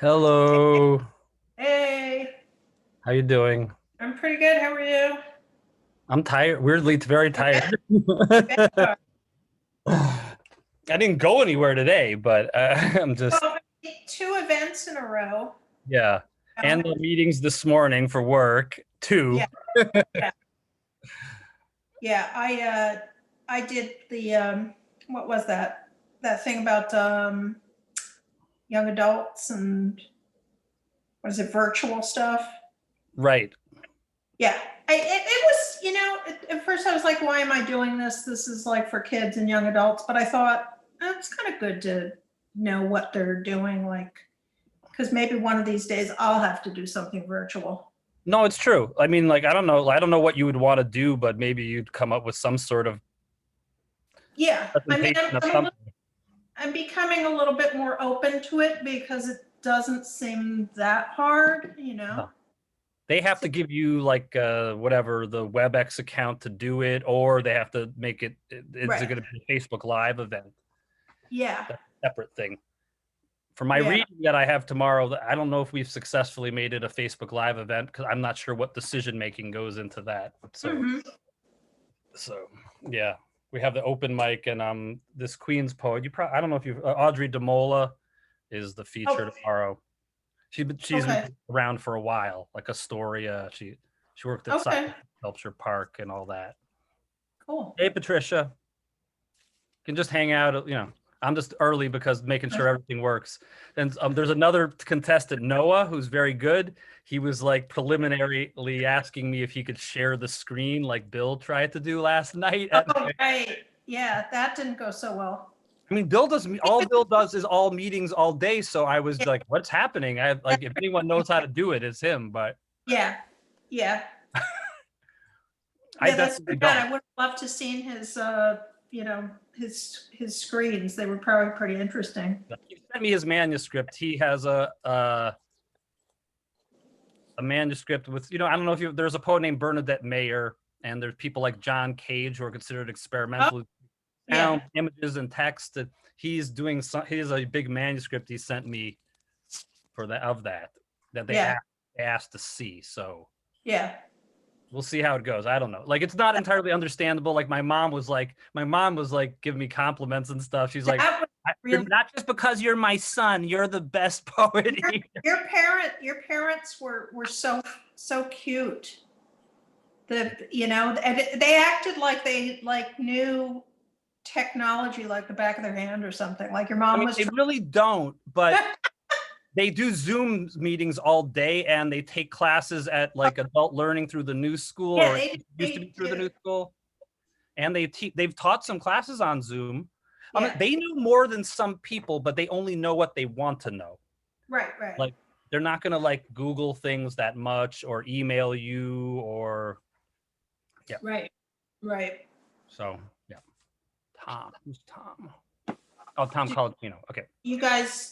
Hello. Hey, How you doing? I'm pretty good. How are you? I'm tired. Weirdly, very I bet, tired. I bet you are. I didn't go anywhere today, but I'm just Well, two events in a row. yeah. And Oh, the meetings this morning for work too. yeah, yeah, yeah. I did the what was that? That thing about young adults and what is it, virtual stuff? Right. Yeah. It was, at first I was like, why am I doing this? This is like for kids and young adults. But I thought it's kind of good to know what they're doing, like, because maybe one of these days I'll have to do something virtual. No, it's true. I mean, like I don't know what you would want to do, but maybe you'd come up with some sort of Yeah, I mean, presentation of I'm something. I'm becoming a little bit more open to it because it doesn't seem that hard, you know? No. They have to give you like whatever the WebEx account to do it, or they have to make it. It's Right. going to be a Facebook Live event. Yeah, That's a separate thing. For my yeah. reading that I have tomorrow, I don't know if we've successfully made it a Facebook Live event because I'm not sure what decision making goes into that. So, Hmm. so yeah, we have the open mic and this Queen's poet. I don't know if you Audrey DeMola is the feature Oh, tomorrow. She's been okay, around for a while, like Astoria. She worked at Science okay, Sculpture Park and all that. cool. Hey Patricia, can just hang out. I'm just early because making sure everything works. And there's another contestant, Noah, who's very good. He was like preliminarily asking me if he could share the screen like Bill tried to do last night. Oh, right. Yeah, that didn't go so well. I mean, Bill does is all meetings all day. So I was like, what's happening? I like if anyone knows how to do it, it's him, but Yeah, yeah, I yeah, that's too definitely bad. don't. I would have loved to seen his, his screens. They were probably pretty interesting. He sent me his manuscript. He has a manuscript with, I don't know if there's a poet named Bernadette Mayer, and there's people like John Cage who are considered Oh, experimental yeah, sound, images, and text. That he's doing. He has a big manuscript he sent me for that they yeah, asked to see. So yeah. we'll see how it goes. I don't know. Like it's not entirely understandable. Like my mom was like giving me compliments and stuff. She's like, That was "You're really not just because you're my son. You're the best poet your here." your parents were so cute. And they acted like they like knew technology like the back of their hand or something. Like your I mom mean, was they trying. really don't, but they do Zoom meetings all day, and they take classes at like adult learning through the new school, Yeah, or it used to be they through the do. new school, and they've taught some classes on Zoom. I mean, Yeah, they knew more than some people, but they only know what they want to know. right, right, Like they're not gonna like Google things that much or email you or yeah. right, right. So yeah, Tom. Who's Tom? Oh, Tom Did Colicino. Okay.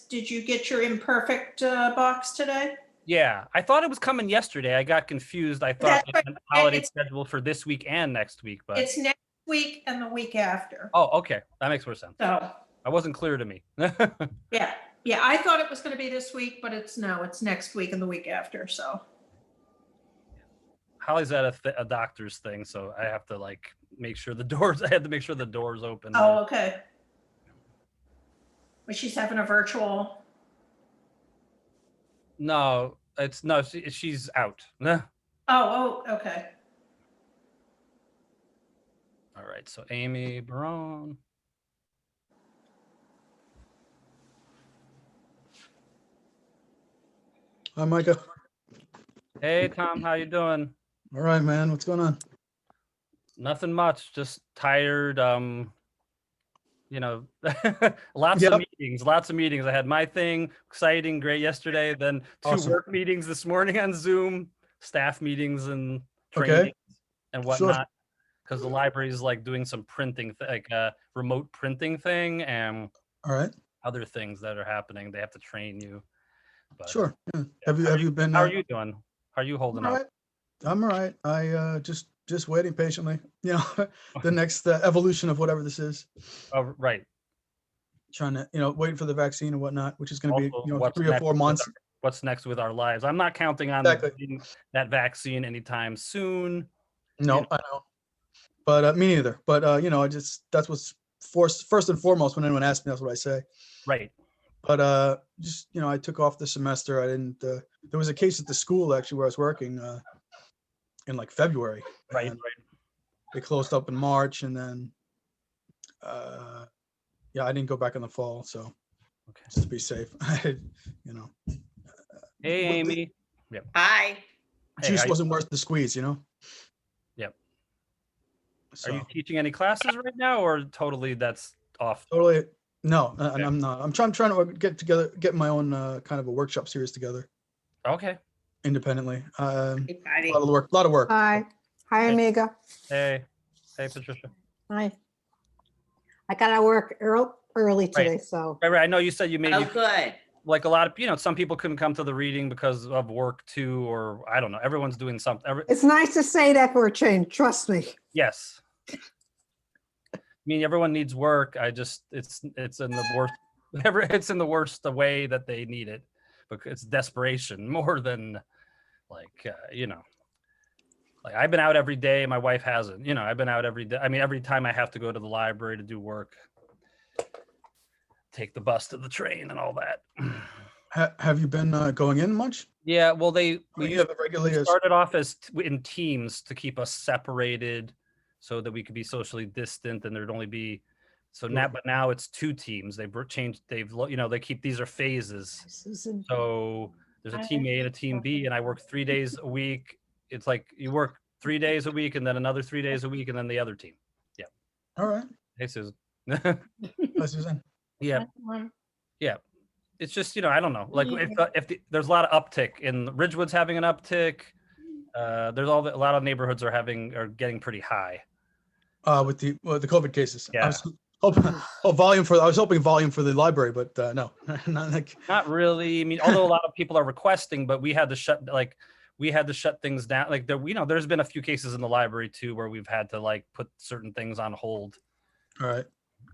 did you get your imperfect box today? Yeah, I thought it was coming yesterday. I got confused. I thought That's they right. had a holiday It's schedule for this week and next week, but it's next week and the week after. oh, okay. That makes more sense. So That wasn't clear to me. yeah, yeah. I thought it was going to be this week, but it's no. It's next week and the week after. So Holly's at a doctor's thing, so I have to like make sure the doors. I had to make sure the doors open. oh, okay. But she's having a virtual. No, it's no. She's out. All Oh, oh, okay. right. So Amy Barone. Hi, Micah. Hey Tom, how you doing? All right, man. What's going on? Nothing much. Just tired. You know, lots of Yep. meetings, lots of meetings. I had my thing, exciting, great yesterday. Then two Awesome. work meetings this morning on Zoom, staff meetings and Okay. trainings and Sure. whatnot. Because the library is like doing some printing, like a remote printing thing and All right. other things that are happening. They have to train you. But Sure. Yeah. yeah. Have you been? How are you doing? How are you holding All up? right. I'm all right. I just waiting patiently. The next evolution of whatever this is. Oh, right. trying to, waiting for the vaccine and whatnot, which is going to be, Also, what's 3 or next 4 with months. what's next with our lives. I'm not counting on Exactly. getting that vaccine anytime soon. No, I know. But me neither. But that's what's first and foremost when anyone asks me, that's what I say. Right. But just I took off the semester. I didn't. There was a case at the school actually where I was working in like February. Right. And they closed up in March, and then yeah, I didn't go back in the fall, so Okay. just to be safe. Hey, Amy. Yep. Hi. Hey, Juice wasn't worth the squeeze, Yep. So, Are you teaching any classes right now, or totally that's off? totally no, Okay. I'm not. I'm trying to get my own kind of a workshop series together Okay. independently. Hey, Patty. A lot of work. Hi. Hi, Hey. Amiga. Hey, Patricia. Hi. I got to work early today, so Right. I know you said you made Oh, good. like a lot of some people couldn't come to the reading because of work too, or I don't know. Everyone's doing something. it's nice to say that for a change. Trust me. Yes. I mean, everyone needs work. It's in the worst. It's in the worst way that they need it, because it's desperation more than like like I've been out every day. My wife hasn't. I've been out every day. I mean, every time I have to go to the library to do work, take the bus to the train and all that. Have you been going in much? Yeah, well, We have it regularly as started off as in teams to keep us separated so that we could be socially distant, and there'd only be now it's 2 teams. They've changed. They keep, these are phases. Susan. So there's a team A and a team B, and I work 3 days a week. It's like you work 3 days a week and then another 3 days a week, and then the other team. Yeah. all right. Hey, Susan. Hi, Susan. Yeah. Yeah. It's just, I don't know. Like if there's a lot of uptick in Ridgewood's having an uptick. There's a lot of neighborhoods are getting pretty high. With the COVID cases. Yeah. I was hoping volume for the library, but no, not like. Not really. I mean, although a lot of people are requesting, but we had to shut things down. Like there's been a few cases in the library too where we've had to like put certain things on hold. All right.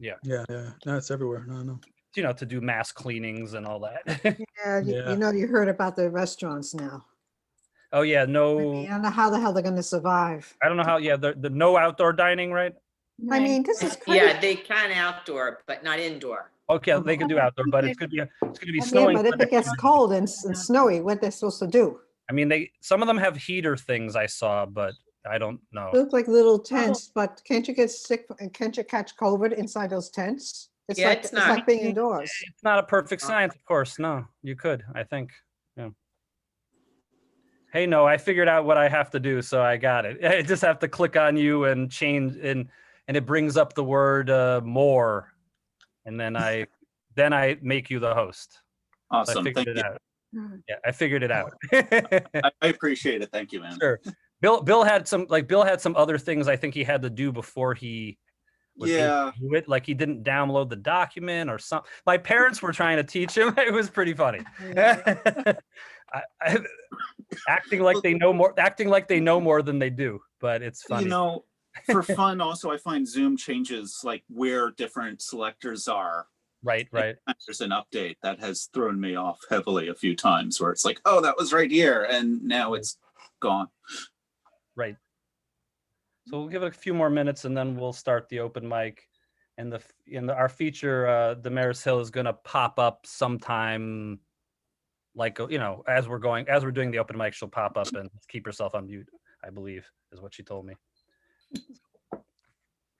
Yeah. Yeah. No, it's everywhere. No. To do mass cleanings and all that. Yeah, Yeah. you heard about the restaurants now. Oh yeah, I no. don't know how the hell they're going to survive. I don't know how. Yeah, the no outdoor dining, right? I mean, this is crazy. Yeah, they can outdoor, but not indoor. Okay, they can do outdoor, but it's gonna be Yeah, snowing. but if it gets cold and snowy, what they're supposed to do? I mean, some of them have heater things I saw, but I don't know. Look like little tents, but can't you get sick? Can't you catch COVID inside those tents? It's Yeah, like it's it's like not. being indoors. It's not a perfect science, of course. No, you could, I think. Yeah. Hey, no, I figured out what I have to do, so I got it. I just have to click on you and change, and it brings up the word more, and then I make you the host. So I Awesome. figured Thank it you. out. Yeah, I figured it out. I appreciate it. Thank you, man. Sure. Bill had some other things I think he had to do before he was able Yeah. to do it. Like he didn't download the document or something. My parents were trying to teach him. It was pretty funny. Acting like they know more than they do, but it's funny. For fun, also, I find Zoom changes like where different selectors are. Right. There's an update that has thrown me off heavily a few times where it's like, oh, that was right here, and now it's gone. Right. So we'll give it a few more minutes and then we'll start the open mic. And our feature, the Maris Hill, is going to pop up sometime, like as we're doing the open mic, she'll pop up, and keep herself on mute, I believe, is what she told me.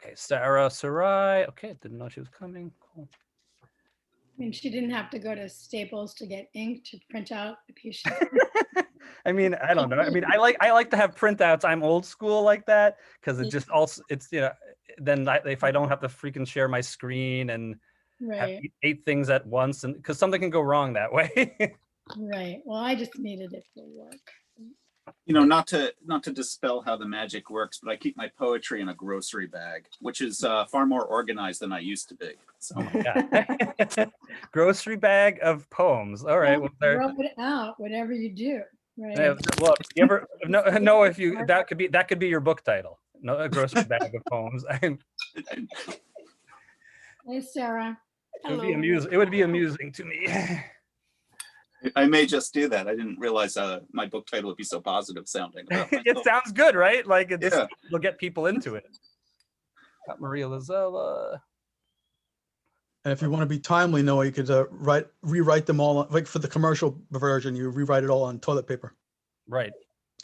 Okay, Sarah Sarai. Okay, didn't know she was coming. Cool. I mean, she didn't have to go to Staples to get ink to print out a piece. I mean, I don't know. I mean, I like to have printouts. I'm old school like that because it just also then if I don't have to freaking share my screen and have Right, 8 things at once, and because something can go wrong that way. right. Well, I just needed it for work. Not to dispel how the magic works, but I keep my poetry in a grocery bag, which is far more organized than I used to be. So Yeah. Grocery bag of poems. All right. Well, Throw it out, whatever you do, right? look, you ever no if you that could be your book title. No, a grocery bag of poems. Hey, Sarah. It would be Hello. amusing. It would be amusing to me. I may just do that. I didn't realize my book title would be so positive sounding. About It myself. sounds good, right? Like it's Yeah. it'll get people into it. Got Maria Lazella. And if you want to be timely, Noah, you could rewrite them all, like for the commercial version, you rewrite it all on toilet paper, Right.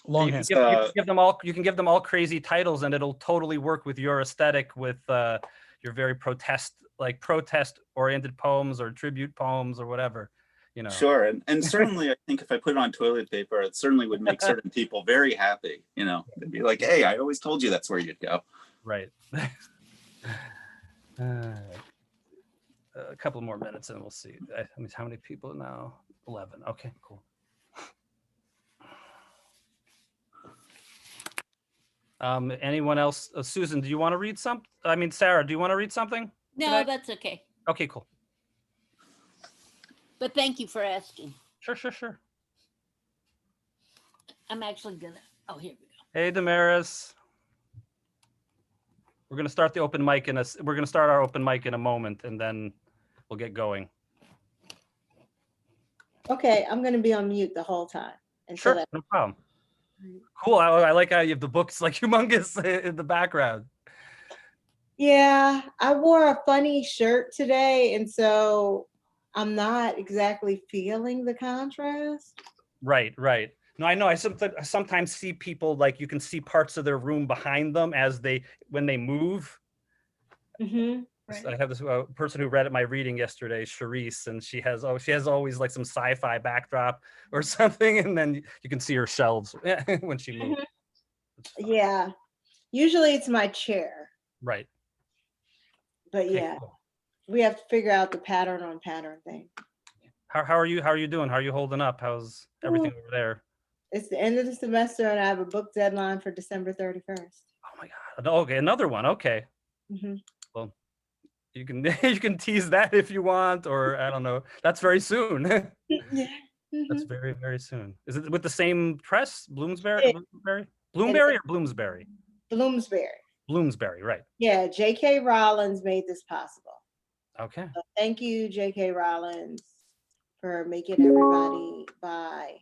longhand. You can give them all. You can give them all crazy titles, and it'll totally work with your aesthetic, with your very protest-oriented poems or tribute poems or whatever. You know. Sure, and certainly, I think if I put it on toilet paper, it certainly would make certain people very happy. You know, they'd be like, "Hey, I always told you that's where you'd go." Right. A couple more minutes and we'll see. I mean, how many people now? 11. Okay, cool. Anyone else? Susan, do you want to read something? I mean, Sarah, do you want to read something? No, today? that's okay. Okay, cool. But thank you for asking. Sure. I'm actually gonna, oh, here we go. Hey, Damaris. We're gonna start the open mic we're gonna start our open mic in a moment, and then we'll get going. Okay, I'm gonna be on mute the whole time. Sure, no problem. Cool. I like how you have the books like humongous in the background. Yeah, I wore a funny shirt today, and so I'm not exactly feeling the contrast. Right. No, I know. I sometimes see people, like, you can see parts of their room behind them when they move. Mm-hmm. Right. I have this person who read at my reading yesterday, Charisse, and she has always like some sci-fi backdrop or something, and then you can see her shelves when she moves. Yeah, usually it's my chair, Right. but Okay, yeah, cool. we have to figure out the pattern on pattern thing. How are you? How are you doing? How are you holding up? How's everything over there? It's the end of the semester, and I have a book deadline for December 31st. Oh my God. Okay, another one. Okay. Mm-hmm. Well, you can you can tease that if you want, or I don't know. That's very soon. Yeah. That's very, very soon. Is it with the same press? Bloomsbury? Yeah. Bloomsbury or Bloomsbury? Bloomsbury. Bloomsbury, right. Yeah, J.K. Rowling made this possible. Okay. So thank you, J.K. Rowling, for making everybody buy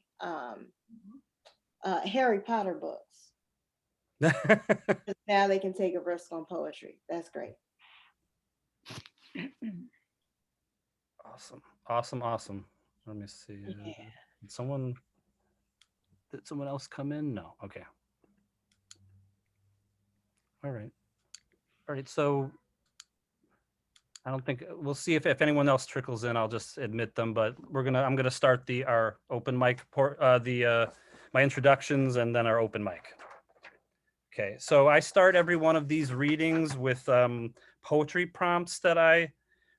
Harry Potter books. 'Cause now they can take a risk on poetry. That's great. Awesome. Let me see. Yeah. Did someone else come in? No. Okay. All right. So I don't think we'll see if anyone else trickles in. I'll just admit them, but I'm gonna start our open mic my introductions and then our open mic. Okay, so I start every one of these readings with poetry prompts that I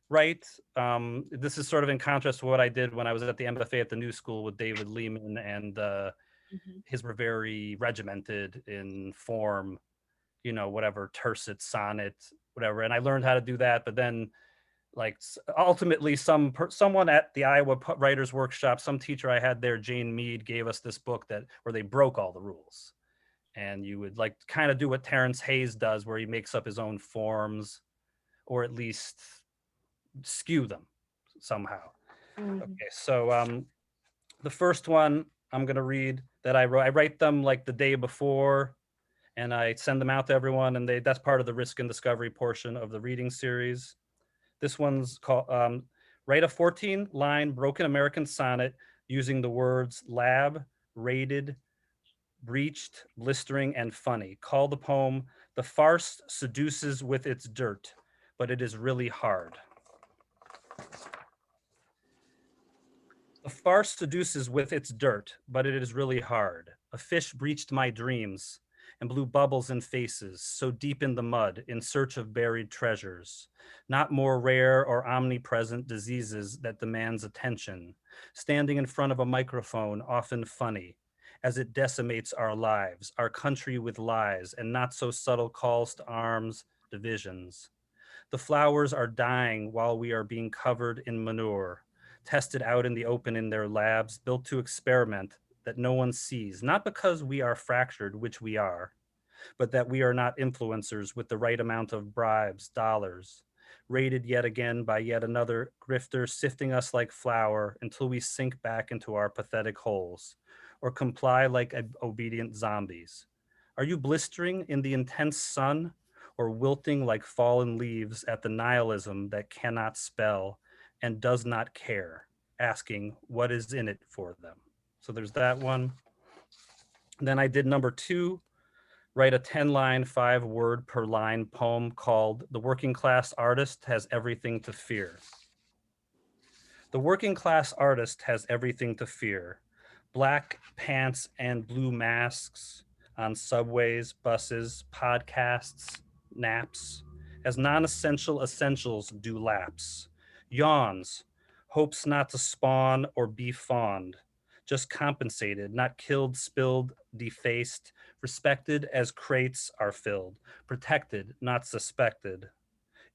write. This is sort of in contrast to what I did when I was at the MFA at the New School with David Lehman, and his were very regimented in form, whatever, tercet, sonnet, whatever. And I learned how to do that, but then like ultimately someone at the Iowa Writers Workshop, some teacher I had there, Jane Mead, gave us this book where they broke all the rules. And you would like kind of do what Terrence Hayes does, where he makes up his own forms, or at least skew them somehow. Mhm. Okay, so the first one I'm going to read that I wrote, I write them like the day before, and I send them out to everyone, and that's part of the risk and discovery portion of the reading series. This one's called write a 14-line broken American sonnet using the words lab, rated, breached, blistering, and funny. Call the poem "The Farce Seduces with Its Dirt, but It Is Really Hard." The farce seduces with its dirt, but it is really hard. A fish breached my dreams and blew bubbles in faces, so deep in the mud, in search of buried treasures. Not more rare or omnipresent diseases that demands attention. Standing in front of a microphone, often funny, as it decimates our lives, our country with lies, and not so subtle calls to arms, divisions. The flowers are dying while we are being covered in manure, tested out in the open in their labs, built to experiment that no one sees, not because we are fractured, which we are, but that we are not influencers with the right amount of bribes, dollars. raided yet again by yet another grifter, sifting us like flour until we sink back into our pathetic holes, or comply like obedient zombies? Are you blistering in the intense sun, or wilting like fallen leaves at the nihilism that cannot spell and does not care, asking what is in it for them? So there's that one. Then I did number 2, write a 10-line, 5-word per line poem called The Working Class Artist Has Everything to Fear. The working class artist has everything to fear. Black pants and blue masks on subways, buses, podcasts, naps, as non-essential essentials do lapse. Yawns, hopes not to spawn or be fawned, just compensated, not killed, spilled, defaced, respected as crates are filled, protected, not suspected.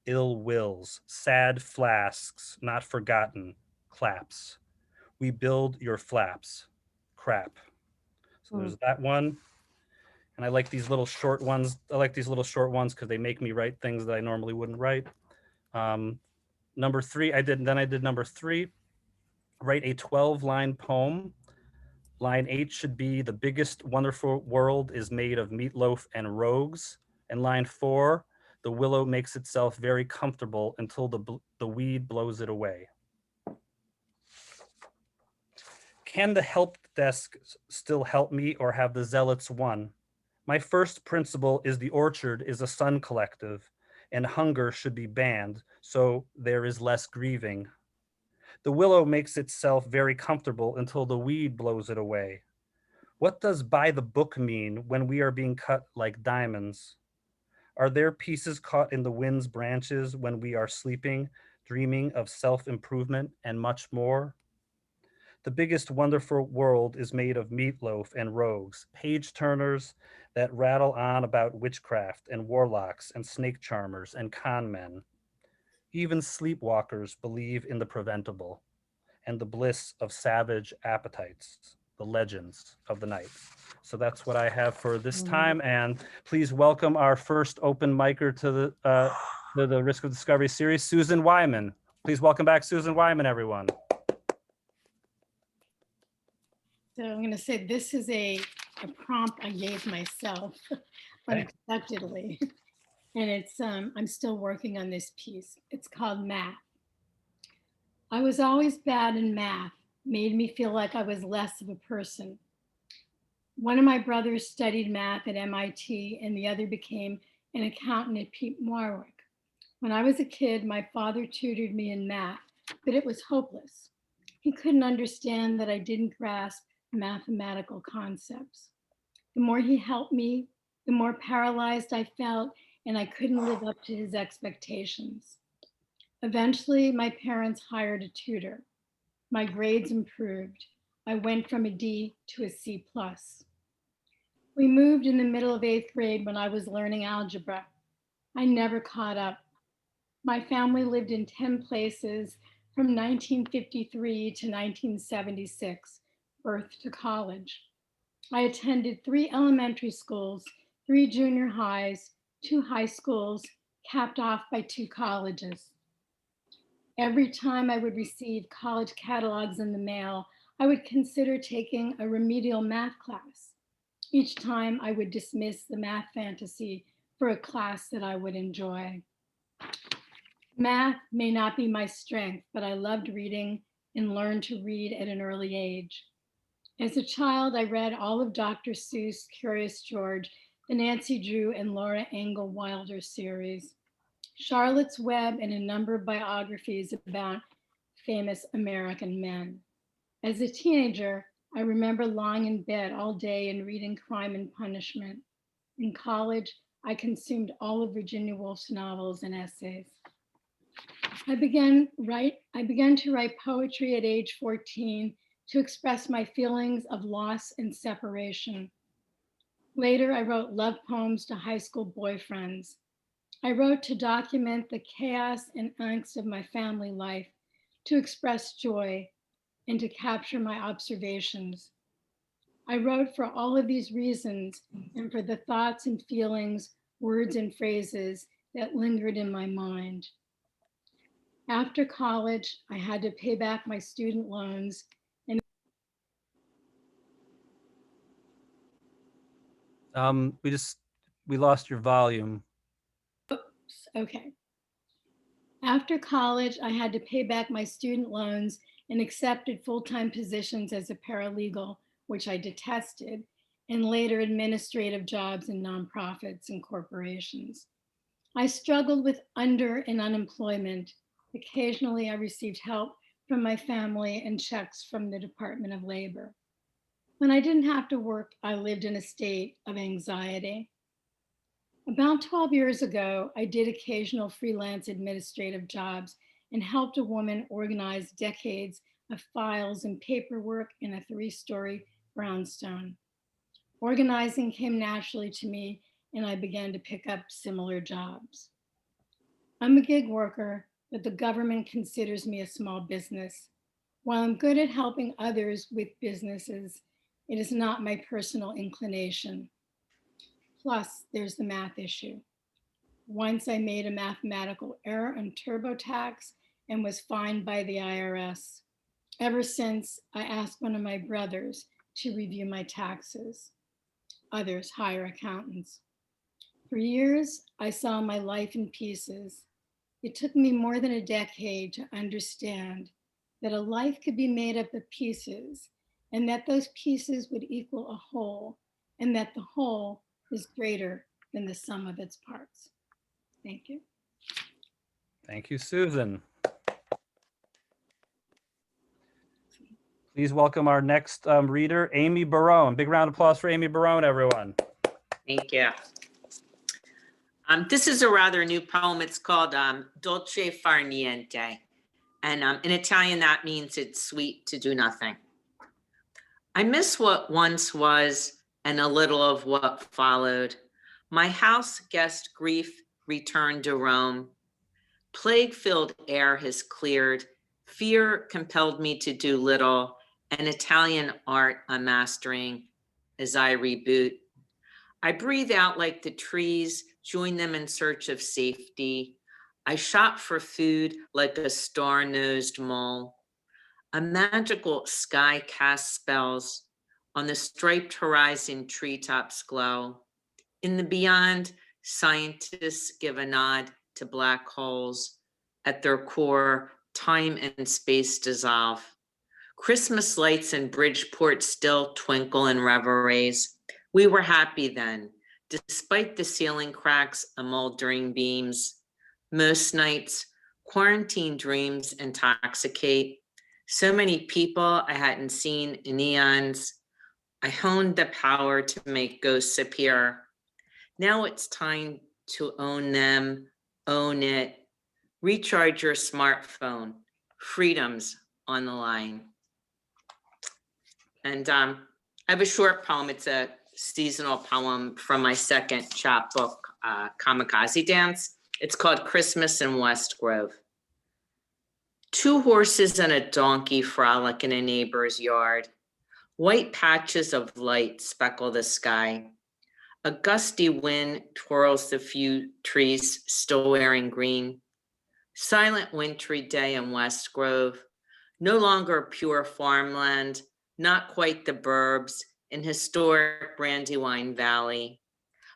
Ill wills, sad flasks, not forgotten, claps. We build your flaps, crap. So there's that one. And I like these little short ones. I like these little short ones because they make me write things that I normally wouldn't write. Number 3, I did number 3, write a 12-line poem. Line 8 should be the biggest wonderful world is made of meatloaf and rogues. And line 4, the willow makes itself very comfortable until the weed blows it away. Can the help desk still help me, or have the zealots won? My first principle is the orchard is a sun collective, and hunger should be banned, so there is less grieving. The willow makes itself very comfortable until the weed blows it away. What does by the book mean when we are being cut like diamonds? Are there pieces caught in the wind's branches when we are sleeping, dreaming of self-improvement and much more? The biggest wonderful world is made of meatloaf and rogues, page turners that rattle on about witchcraft and warlocks and snake charmers and con men. Even sleepwalkers believe in the preventable and the bliss of savage appetites, the legends of the night. So that's what I have for this time. And please welcome our first open micer to the Risk of Discovery series, Susan Wyman. Please welcome back Susan Wyman, everyone. So I'm going to say this is a prompt I gave myself unexpectedly. And it's, I'm still working on this piece. It's called Math. I was always bad in math, made me feel like I was less of a person. One of my brothers studied math at MIT and the other became an accountant at Pete Warwick. When I was a kid, my father tutored me in math, but it was hopeless. He couldn't understand that I didn't grasp mathematical concepts. The more he helped me, the more paralyzed I felt, and I couldn't live up to his expectations. Eventually, my parents hired a tutor. My grades improved. I went from a D to a C+. We moved in the middle of 8th grade when I was learning algebra. I never caught up. My family lived in 10 places from 1953 to 1976, birth to college. I attended 3 elementary schools, 3 junior highs, 2 high schools, capped off by 2 colleges. Every time I would receive college catalogs in the mail, I would consider taking a remedial math class. Each time I would dismiss the math fantasy for a class that I would enjoy. Math may not be my strength, but I loved reading and learned to read at an early age. As a child, I read all of Dr. Seuss, Curious George, the Nancy Drew and Laura Ingalls Wilder series, Charlotte's Web, and a number of biographies about famous American men. As a teenager, I remember lying in bed all day and reading Crime and Punishment. In college, I consumed all of Virginia Woolf's novels and essays. I began to write poetry at age 14 to express my feelings of loss and separation. Later, I wrote love poems to high school boyfriends. I wrote to document the chaos and angst of my family life, to express joy, and to capture my observations. I wrote for all of these reasons and for the thoughts and feelings, words and phrases that lingered in my mind. After college, I had to pay back my student loans. We lost your volume. Okay. After college, I had to pay back my student loans and accepted full-time positions as a paralegal, which I detested, and later administrative jobs in nonprofits and corporations. I struggled with under and unemployment. Occasionally, I received help from my family and checks from the Department of Labor. When I didn't have to work, I lived in a state of anxiety. About 12 years ago, I did occasional freelance administrative jobs and helped a woman organize decades of files and paperwork in a 3-story brownstone. Organizing came naturally to me, and I began to pick up similar jobs. I'm a gig worker, but the government considers me a small business. While I'm good at helping others with businesses, it is not my personal inclination. Plus, there's the math issue. Once I made a mathematical error on TurboTax and was fined by the IRS. Ever since, I asked one of my brothers to review my taxes. Others hire accountants. For years, I saw my life in pieces. It took me more than a decade to understand that a life could be made up of pieces, and that those pieces would equal a whole, and that the whole is greater than the sum of its parts. Thank you. Thank you, Susan. Please welcome our next reader, Amy Barone. Big round of applause for Amy Barone, everyone. Thank you. This is a rather new poem. It's called Dolce far niente. And in Italian, that means it's sweet to do nothing. I miss what once was and a little of what followed. My house guest grief returned to Rome. Plague-filled air has cleared. Fear compelled me to do little, and Italian art I'm mastering as I reboot. I breathe out like the trees, join them in search of safety. I shop for food like a star-nosed mole. A magical sky casts spells. On the striped horizon, treetops glow. In the beyond, scientists give a nod to black holes. At their core, time and space dissolve. Christmas lights in Bridgeport still twinkle in reveries. We were happy then, despite the ceiling cracks and moldering beams. Most nights, quarantine dreams intoxicate. So many people I hadn't seen in eons. I honed the power to make ghosts appear. Now it's time to own them, own it. Recharge your smartphone. Freedom's on the line. And I have a short poem. It's a seasonal poem from my second chapbook, Kamikaze Dance. It's called Christmas in West Grove. 2 horses and a donkey frolic in a neighbor's yard. White patches of light speckle the sky. A gusty wind twirls the few trees still wearing green. Silent wintry day in West Grove. No longer pure farmland, not quite the burbs, in historic Brandywine Valley.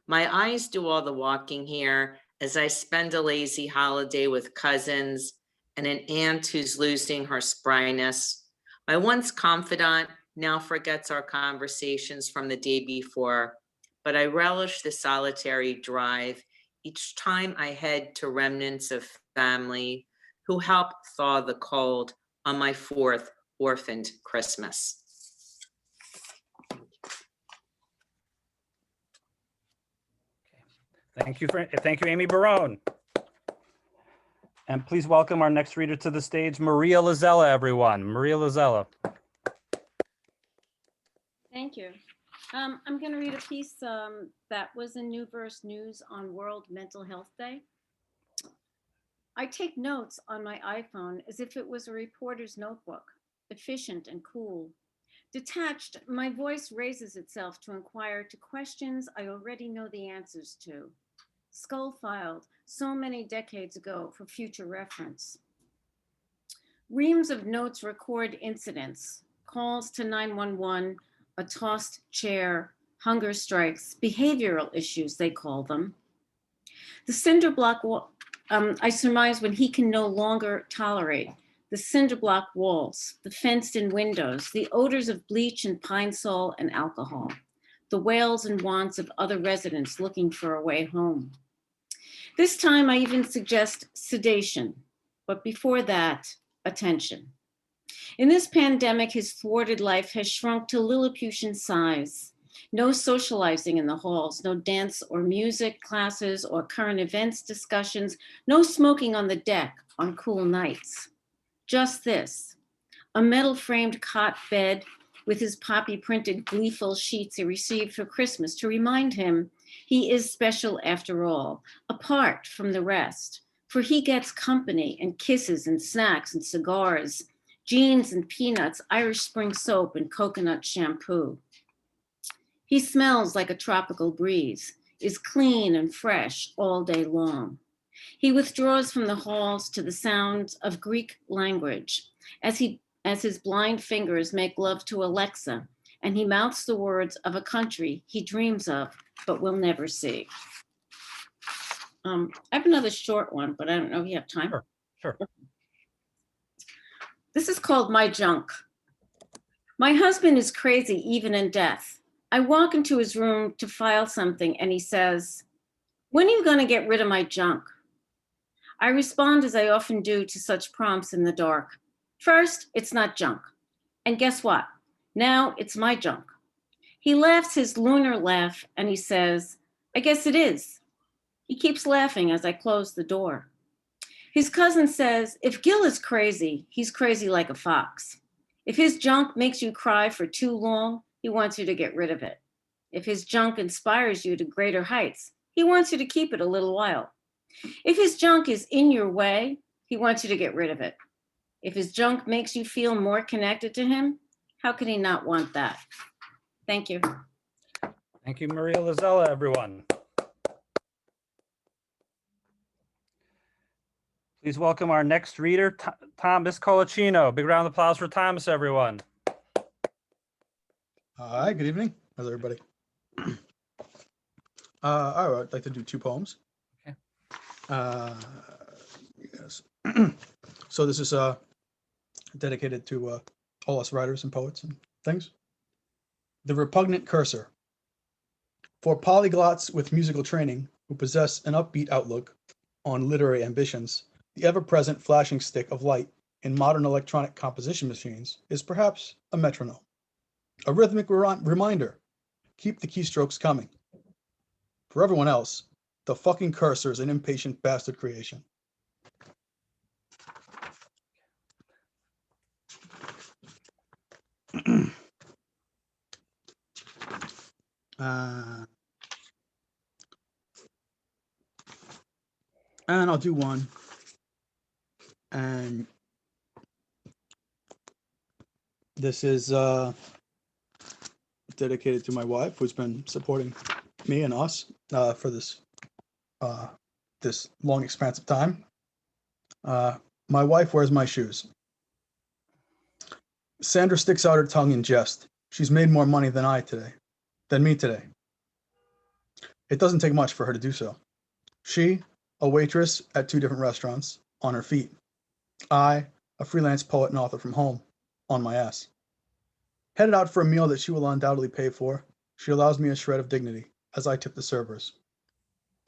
My eyes do all the walking here as I spend a lazy holiday with cousins and an aunt who's losing her spryness. My once confidant now forgets our conversations from the day before, but I relish the solitary drive each time I head to remnants of family who help thaw the cold on my 4th orphaned Christmas. Thank you, Amy Barone. And please welcome our next reader to the stage, Maria Lazella, everyone. Maria Lazella. Thank you. I'm going to read a piece that was in New Verse News on World Mental Health Day. I take notes on my iPhone as if it was a reporter's notebook, efficient and cool. Detached, my voice raises itself to inquire to questions I already know the answers to. Skull filed so many decades ago for future reference. Reams of notes record incidents, calls to 911, a tossed chair, hunger strikes, behavioral issues, they call them. The cinder block, I surmise when he can no longer tolerate the cinder block walls, the fenced-in windows, the odors of bleach and pine sol and alcohol, the wails and wants of other residents looking for a way home. This time I even suggest sedation, but before that, attention. In this pandemic, his thwarted life has shrunk to Lilliputian size. No socializing in the halls, no dance or music classes or current events discussions, no smoking on the deck on cool nights. Just this, a metal framed cot bed with his poppy printed gleeful sheets he received for Christmas to remind him he is special after all, apart from the rest, for he gets company and kisses and snacks and cigars, jeans and peanuts, Irish Spring soap and coconut shampoo. He smells like a tropical breeze, is clean and fresh all day long. He withdraws from the halls to the sounds of Greek language as his blind fingers make love to Alexa, and he mouths the words of a country he dreams of but will never see. I have another short one, but I don't know if you have time. Sure. This is called My Junk. My husband is crazy even in death. I walk into his room to file something and he says, "When are you going to get rid of my junk?" I respond as I often do to such prompts in the dark. First, it's not junk. And guess what? Now it's my junk. He laughs his lunar laugh and he says, "I guess it is." He keeps laughing as I close the door. His cousin says, if Gil is crazy, he's crazy like a fox. If his junk makes you cry for too long, he wants you to get rid of it. If his junk inspires you to greater heights, he wants you to keep it a little while. If his junk is in your way, he wants you to get rid of it. If his junk makes you feel more connected to him, how could he not want that? Thank you. Thank you, Maria Lazella, everyone. Please welcome our next reader, Thomas Colacino. Big round of applause for Thomas, everyone. Hi, good evening. How's everybody? All right, I'd like to do 2 poems. Okay. Yes. So this is dedicated to all us writers and poets and things. The Repugnant Cursor. For polyglots with musical training who possess an upbeat outlook on literary ambitions, the ever-present flashing stick of light in modern electronic composition machines is perhaps a metronome. A rhythmic reminder, keep the keystrokes coming. For everyone else, the fucking cursor is an impatient bastard creation. And I'll do one. And this is dedicated to my wife, who's been supporting me and us for this this long expanse of time. My wife wears my shoes. Sandra sticks out her tongue in jest. She's made more money than me today. It doesn't take much for her to do so. She, a waitress at 2 different restaurants, on her feet. I, a freelance poet and author from home, on my ass. Headed out for a meal that she will undoubtedly pay for, she allows me a shred of dignity as I tip the servers.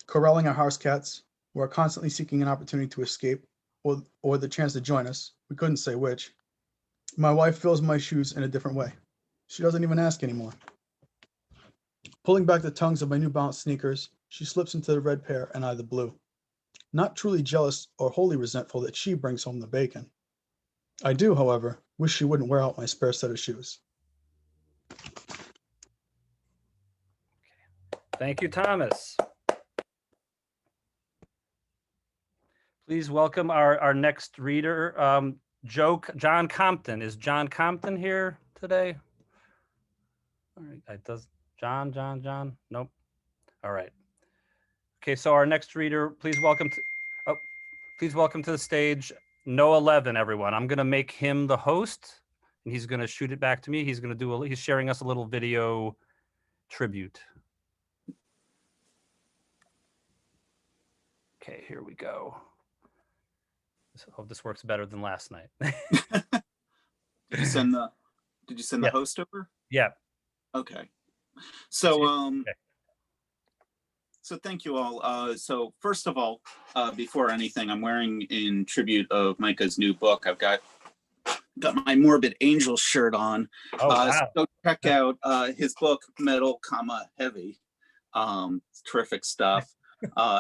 Corralling our house cats, who are constantly seeking an opportunity to escape or the chance to join us, we couldn't say which. My wife fills my shoes in a different way. She doesn't even ask anymore. Pulling back the tongues of my New Balance sneakers, she slips into the red pair and I the blue. Not truly jealous or wholly resentful that she brings home the bacon. I do, however, wish she wouldn't wear out my spare set of shoes. Thank you, Thomas. Please welcome our next reader, John Compton. Is John Compton here today? All right, that does John. Nope. All right. Okay, so our next reader, please welcome to the stage Noah Levin, everyone. I'm gonna make him the host, and he's gonna shoot it back to me. He's gonna do he's sharing us a little video tribute. Okay, here we go. I hope this works better than last night. Did you send the Yeah. host over? Yeah. Okay. So Okay. so thank you all. So first of all, before anything, I'm wearing in tribute of Micah's new book. I've got my Morbid Angel shirt on. Oh, wow. So go check out his book, Metal, Heavy. Terrific stuff.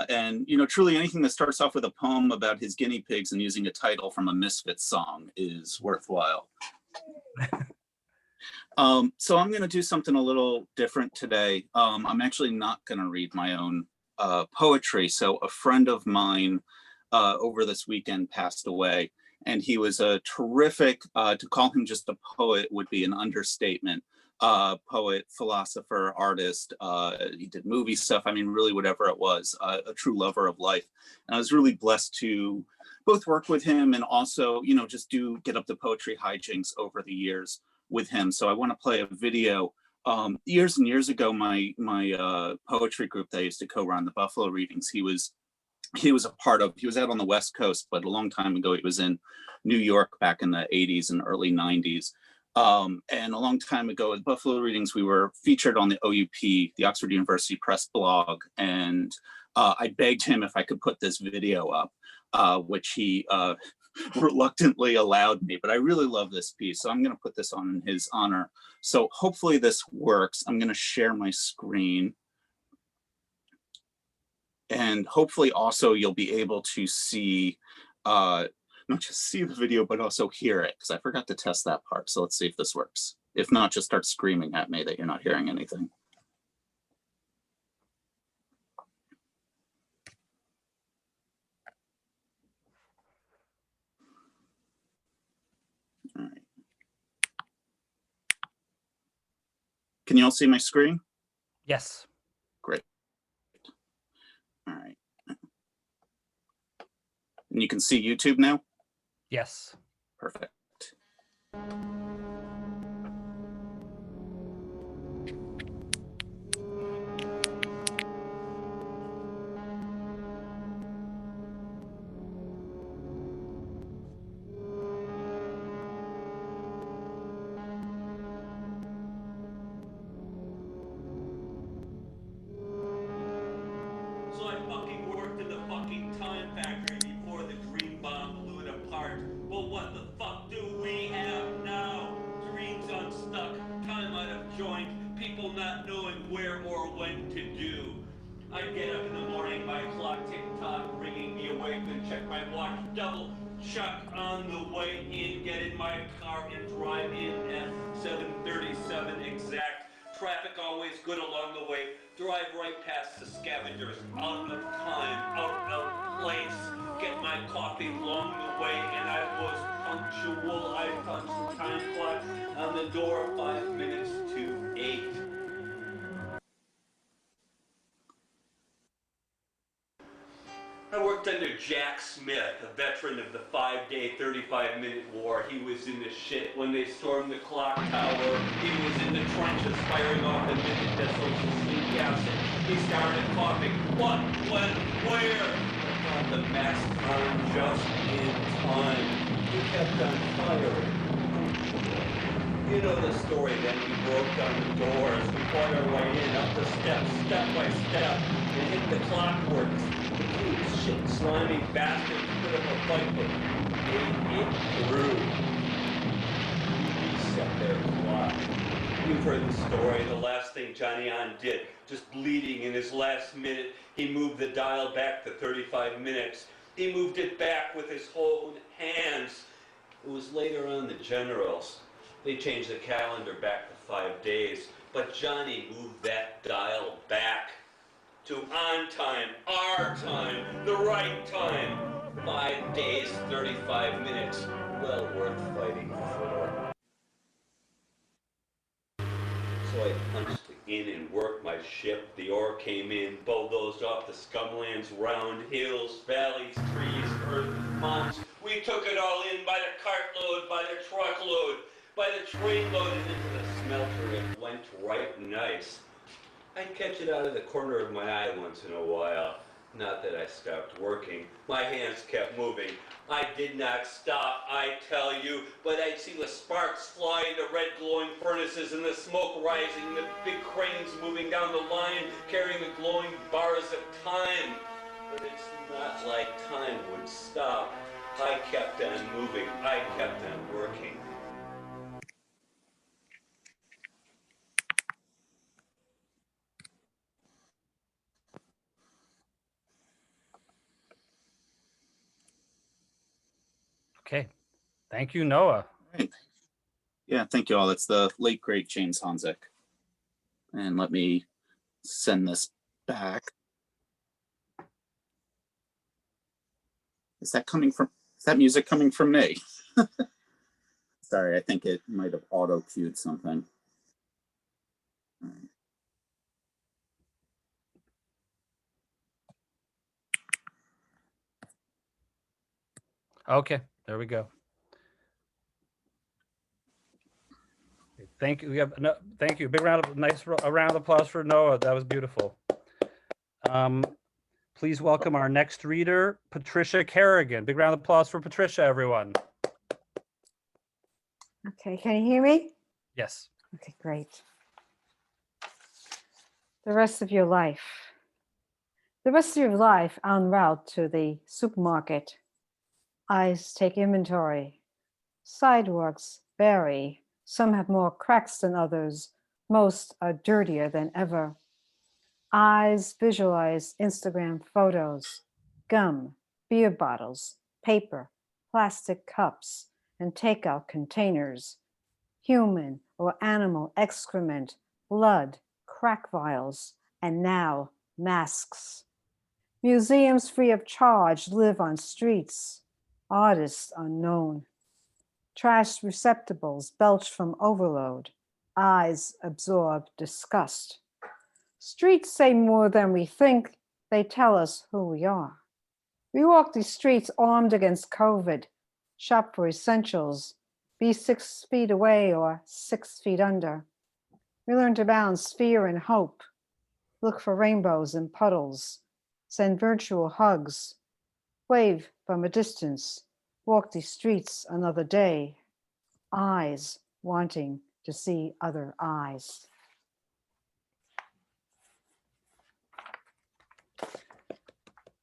And truly anything that starts off with a poem about his guinea pigs and using a title from a Misfits song is worthwhile. So I'm going to do something a little different today. I'm actually not going to read my own poetry. So a friend of mine over this weekend passed away, and he was a terrific, to call him just a poet would be an understatement. Poet, philosopher, artist. He did movie stuff. I mean, really whatever it was, a true lover of life. And I was really blessed to both work with him and also, just get up to poetry hijinks over the years with him. So I want to play a video. Years and years ago, my poetry group that I used to co-run, the Buffalo Readings, he was a part of. He was out on the West Coast, but a long time ago, he was in New York back in the 80s and early 90s. And a long time ago at Buffalo Readings, we were featured on the OUP, the Oxford University Press blog. And I begged him if I could put this video up, which he reluctantly allowed me. But I really love this piece, so I'm going to put this on in his honor. So hopefully this works. I'm going to share my screen. And hopefully also you'll be able to see, not just see the video, but also hear it, because I forgot to test that part. So let's see if this works. If not, just start screaming at me that you're not hearing anything. All right. Can you all see my screen? Yes. Great. All right. And you can see YouTube now? Yes. Perfect. So I fucking worked in the fucking time factory before the dream bomb blew it apart. Well, what the fuck do we have now? Dreams unstuck, time out of joint, people not knowing where or when to do. I get up in the morning, my clock tick-tock, ringing me awake, then check my watch, double check on the way in, get in my car and drive in at 7:37 exact. Traffic always good along the way. Drive right past the scavengers, out of time, out of place. Get my coffee along the way, and I was punctual. I punched the time clock on the door 5 minutes to 8. I worked under Jack Smith, a veteran of the 5-day, 35-minute war. He was in the shit when they stormed the clock tower. He was in the trenches firing off the minute missiles and sleep gases. He started coughing. What? When? Where? I got the mask on just in time. He kept on firing. You know the story then. We broke down the doors. We fought our way in, up the steps, step by step, and hit the clockworks. The cute, shit, slimy bastards put up a fight, but made it through. Reset their clock. You've heard the story. The last thing Johnny On did, just bleeding in his last minute, he moved the dial back to 35 minutes. He moved it back with his own hands. It was later on the generals. They changed the calendar back to 5 days, but Johnny moved that dial back to on time, our time, the right time. 5 days, 35 minutes, well worth fighting for. So I punched in and worked my ship. The ore came in, bulldozed off the scumlands, round hills, valleys, trees, earth, ponds. We We took it all in by the cartload, by the truckload, by the train load, and into the smelter. It went right nice. I'd catch it out of the corner of my eye once in a while. Not that I stopped working. My hands kept moving. I did not stop, I tell you, but I'd see the sparks fly in the red glowing furnaces and the smoke rising, the big cranes moving down the line, carrying the glowing bars of time. But it's not like time would stop. I kept on moving. I kept on working. Okay. Thank you, Noah. Right. Yeah, thank you all. It's the late great James Honzik. And let me send this back. Is that music coming from me? Sorry, I think it might have auto-cued something. All right. Okay, there we go. Thank you. Thank you. Big round of a round of applause for Noah. That was beautiful. Please welcome our next reader, Patricia Kerrigan. Big round of applause for Patricia, everyone. Okay, can you hear me? Yes. Okay, great. The rest of your life. The rest of your life en route to the supermarket. Eyes take inventory. Sidewalks vary. Some have more cracks than others. Most are dirtier than ever. Eyes visualize Instagram photos, gum, beer bottles, paper, plastic cups, and takeout containers, human or animal excrement, blood, crack vials, and now masks. Museums free of charge live on streets, artists unknown. Trash receptacles belch from overload, eyes absorb disgust. Streets say more than we think, they tell us who we are. We walk these streets armed against COVID, shop for essentials, be 6 feet away or 6 feet under. We learn to balance fear and hope, look for rainbows and puddles, send virtual hugs, wave from a distance, walk these streets another day, eyes wanting to see other eyes.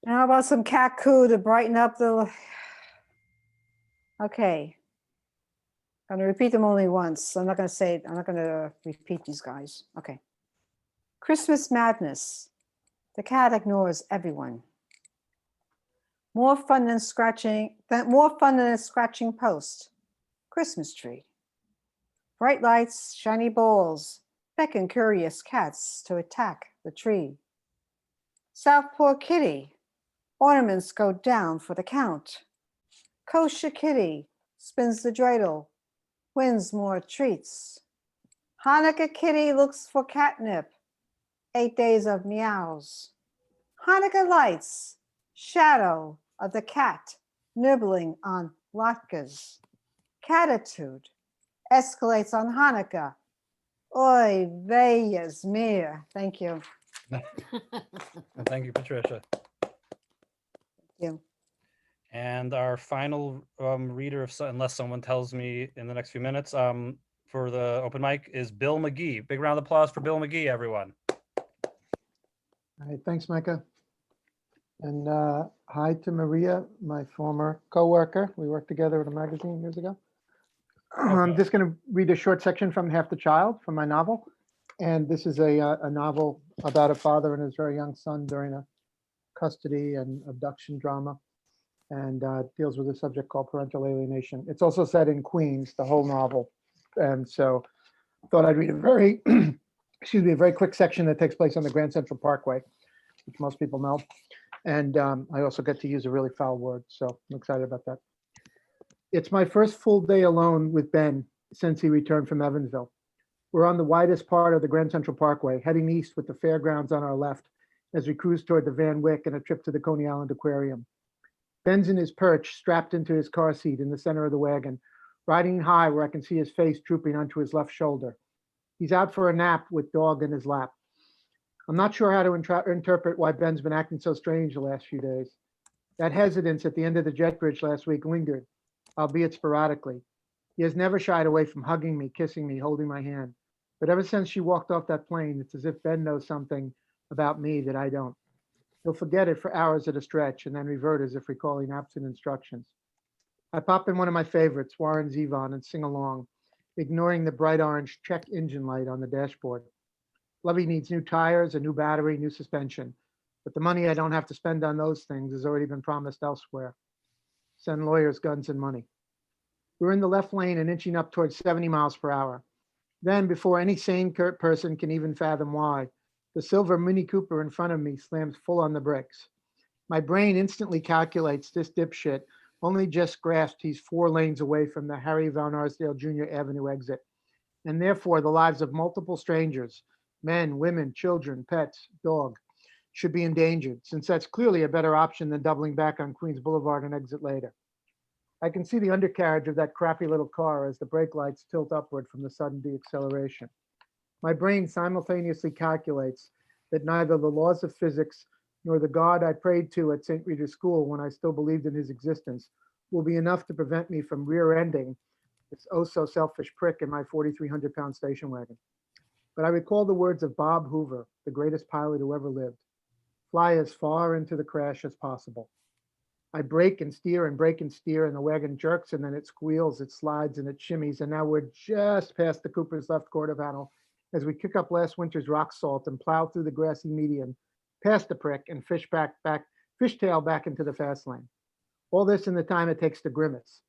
Now how about some cat coo to brighten up the... Okay. I'm gonna repeat them only once. I'm not gonna repeat these guys. Okay. Christmas madness. The cat ignores everyone. More fun than a scratching post. Christmas tree. Bright lights, shiny balls, beckon curious cats to attack the tree. Southpaw kitty. Ornaments go down for the count. Kosher kitty spins the dreidel, wins more treats. Hanukkah kitty looks for catnip, 8 days of meows. Hanukkah lights, shadow of the cat nibbling on latkes. Catitude escalates on Hanukkah. Oy vey Yazmir. Thank you. Thank you, Patricia. You. And our final reader, unless someone tells me in the next few minutes, for the open mic is Bill McGee. Big round of applause for Bill McGee, everyone. All right, thanks, Micah. And hi to Maria, my former coworker. We worked together at a magazine years ago. I'm just going to read a short section from Half the Child from my novel. And this is a novel about a father and his very young son during a custody and abduction drama, and deals with a subject called parental alienation. It's also set in Queens, the whole novel. And so I thought I'd read a very, excuse me, a very quick section that takes place on the Grand Central Parkway, which most people know. And I also get to use a really foul word, so I'm excited about that. It's my first full day alone with Ben since he returned from Evansville. We're on the widest part of the Grand Central Parkway, heading east with the fairgrounds on our left as we cruise toward the Van Wyck and a trip to the Coney Island Aquarium. Ben's in his perch, strapped into his car seat in the center of the wagon, riding high where I can see his face drooping onto his left shoulder. He's out for a nap with dog in his lap. I'm not sure how to interpret why Ben's been acting so strange the last few days. That hesitance at the end of the jet bridge last week lingered, albeit sporadically. He has never shied away from hugging me, kissing me, holding my hand. But ever since she walked off that plane, it's as if Ben knows something about me that I don't. He'll forget it for hours at a stretch and then revert as if recalling absent instructions. I pop in one of my favorites, Warren Zevin, and sing along, ignoring the bright orange check engine light on the dashboard. Lovey needs new tires, a new battery, new suspension. But the money I don't have to spend on those things has already been promised elsewhere. Send lawyers guns and money. We're in the left lane and inching up towards 70 miles per hour. Then, before any sane person can even fathom why, the silver Mini Cooper in front of me slams full on the brakes. My brain instantly calculates this dipshit only just grasped he's 4 lanes away from the Harry Van Arsdale Jr. Avenue exit, and therefore the lives of multiple strangers, men, women, children, pets, dog, should be endangered, since that's clearly a better option than doubling back on Queens Boulevard and exit later. I can see the undercarriage of that crappy little car as the brake lights tilt upward from the sudden deceleration. My brain simultaneously calculates that neither the laws of physics nor the God I prayed to at St. Rita's School when I still believed in his existence will be enough to prevent me from rear-ending this oh-so-selfish prick in my 4,300-pound station wagon. But I recall the words of Bob Hoover, the greatest pilot who ever lived. Fly as far into the crash as possible. I brake and steer and brake and steer, and the wagon jerks, and then it squeals, it slides, and it shimmies, and now we're just past the Cooper's left quarter panel as we kick up last winter's rock salt and plow through the grassy median, past the prick, and fishtail back into the fast lane. All this in the time it takes to grimace.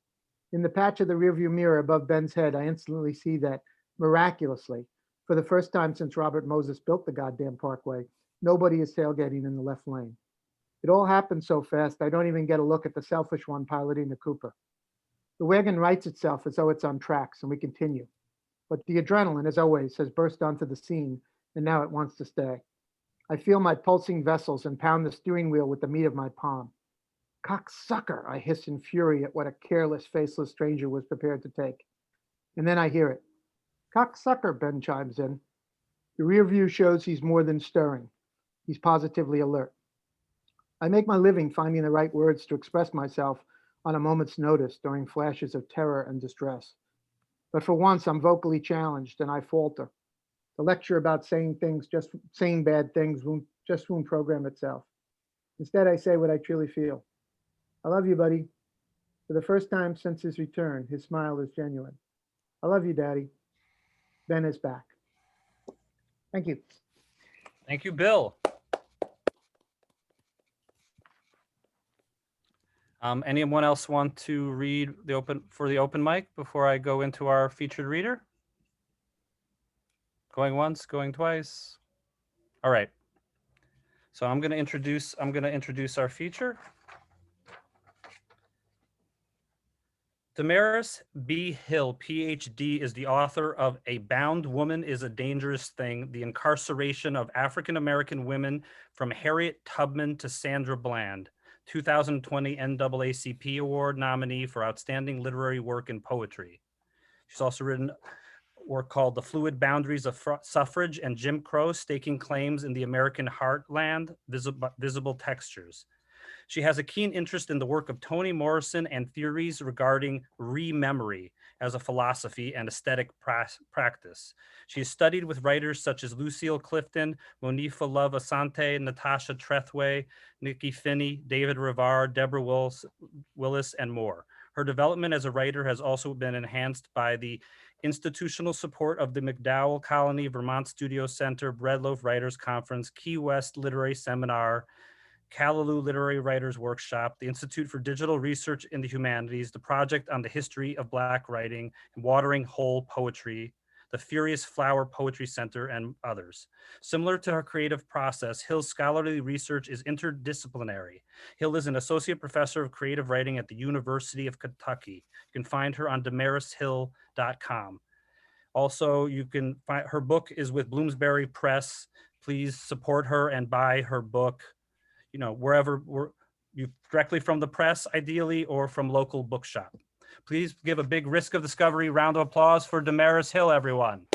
In the patch of the rearview mirror above Ben's head, I instantly see that, miraculously, for the first time since Robert Moses built the goddamn parkway, nobody is tailgating in the left lane. It all happened so fast, I don't even get a look at the selfish one piloting the Cooper. The wagon rights itself as though it's on tracks, and we continue. But the adrenaline, as always, has burst onto the scene, and now it wants to stay. I feel my pulsing vessels and pound the steering wheel with the meat of my palm. Cocksucker, I hiss in fury at what a careless, faceless stranger was prepared to take. And then I hear it. Cocksucker, Ben chimes in. The rear view shows he's more than stirring. He's positively alert. I make my living finding the right words to express myself on a moment's notice during flashes of terror and distress. But for once, I'm vocally challenged and I falter. The lecture about saying bad things won't program itself. Instead, I say what I truly feel. I love you, buddy. For the first time since his return, his smile is genuine. I love you, Daddy. Ben is back. Thank you. Thank you, Bill. Anyone else want to read the open mic before I go into our featured reader? Going once, going twice. All right. So I'm going to introduce our feature. Damaris B. Hill, PhD, is the author of A Bound Woman is a Dangerous Thing, The Incarceration of African-American Women from Harriet Tubman to Sandra Bland, 2020 NAACP Award nominee for Outstanding Literary Work in Poetry. She's also written work called The Fluid Boundaries of Suffrage and Jim Crow, Staking Claims in the American Heartland, Visible Textures. She has a keen interest in the work of Toni Morrison and theories regarding rememory as a philosophy and aesthetic practice. She has studied with writers such as Lucille Clifton, Monifa Love Asante, Natasha Trethway, Nikki Finney, David Rivar, Deborah Willis, and more. Her development as a writer has also been enhanced by the institutional support of the McDowell Colony Vermont Studio Center, Breadloaf Writers Conference, Key West Literary Seminar, Callaloo Literary Writers Workshop, the Institute for Digital Research in the Humanities, the Project on the History of Black Writing, and Watering Hole Poetry, the Furious Flower Poetry Center, and others. Similar to her creative process, Hill's scholarly research is interdisciplinary. Hill is an associate professor of creative writing at the University of Kentucky. You can find her on damarishill.com. Also, you can find her book is with Bloomsbury Press. Please support her and buy her book, wherever you directly from the press, ideally, or from local bookshop. Please give a big risk of discovery round of applause for Damaris Hill, everyone.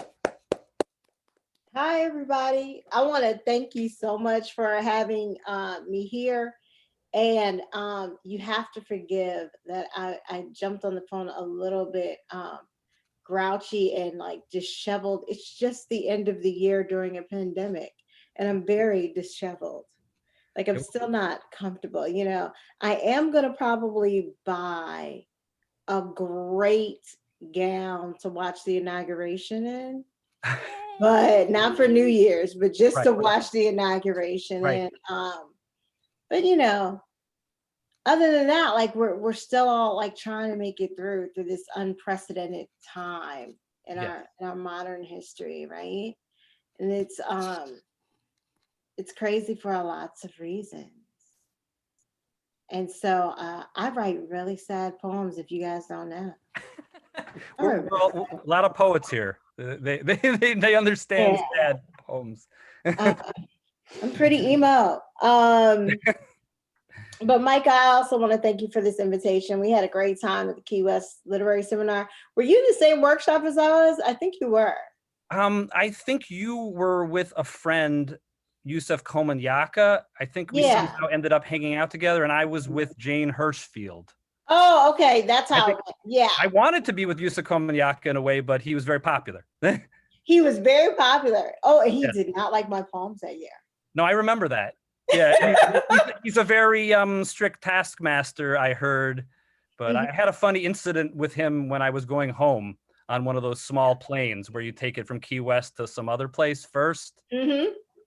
Hi, everybody. I want to thank you so much for having me here. And you have to forgive that I jumped on the phone a little bit grouchy and like disheveled. It's just the end of the year during a pandemic, and I'm very disheveled. Like I'm still not comfortable. You know, I am gonna probably buy a great gown to watch the inauguration in, but not for New Year's, but just to watch the inauguration. And but you know, other than that, like we're still all like trying to make it through this unprecedented time in our modern history, right? And it's crazy for lots of reasons. And so I write really sad poems, if you guys don't know. We're a lot of poets here. They understand sad poems. I'm pretty emo. But Micah, I also want to thank you for this invitation. We had a great time at the Key West Literary Seminar. Were you in the same workshop as I was? I think you were. I think you were with a friend, Yusuf Komanyaka. I think we somehow ended up hanging out together, and I was with Jane Hirschfield. Oh, okay. That's how it went. Yeah. I wanted to be with Yusuf Komanyaka in a way, but he was very popular. He was very popular. Oh, and he did not like my poems that year. No, I remember that. Yeah, he's a very strict taskmaster, I heard. But I had a funny incident with him when I was going home on one of those small planes where you take it from Key West to some other place first,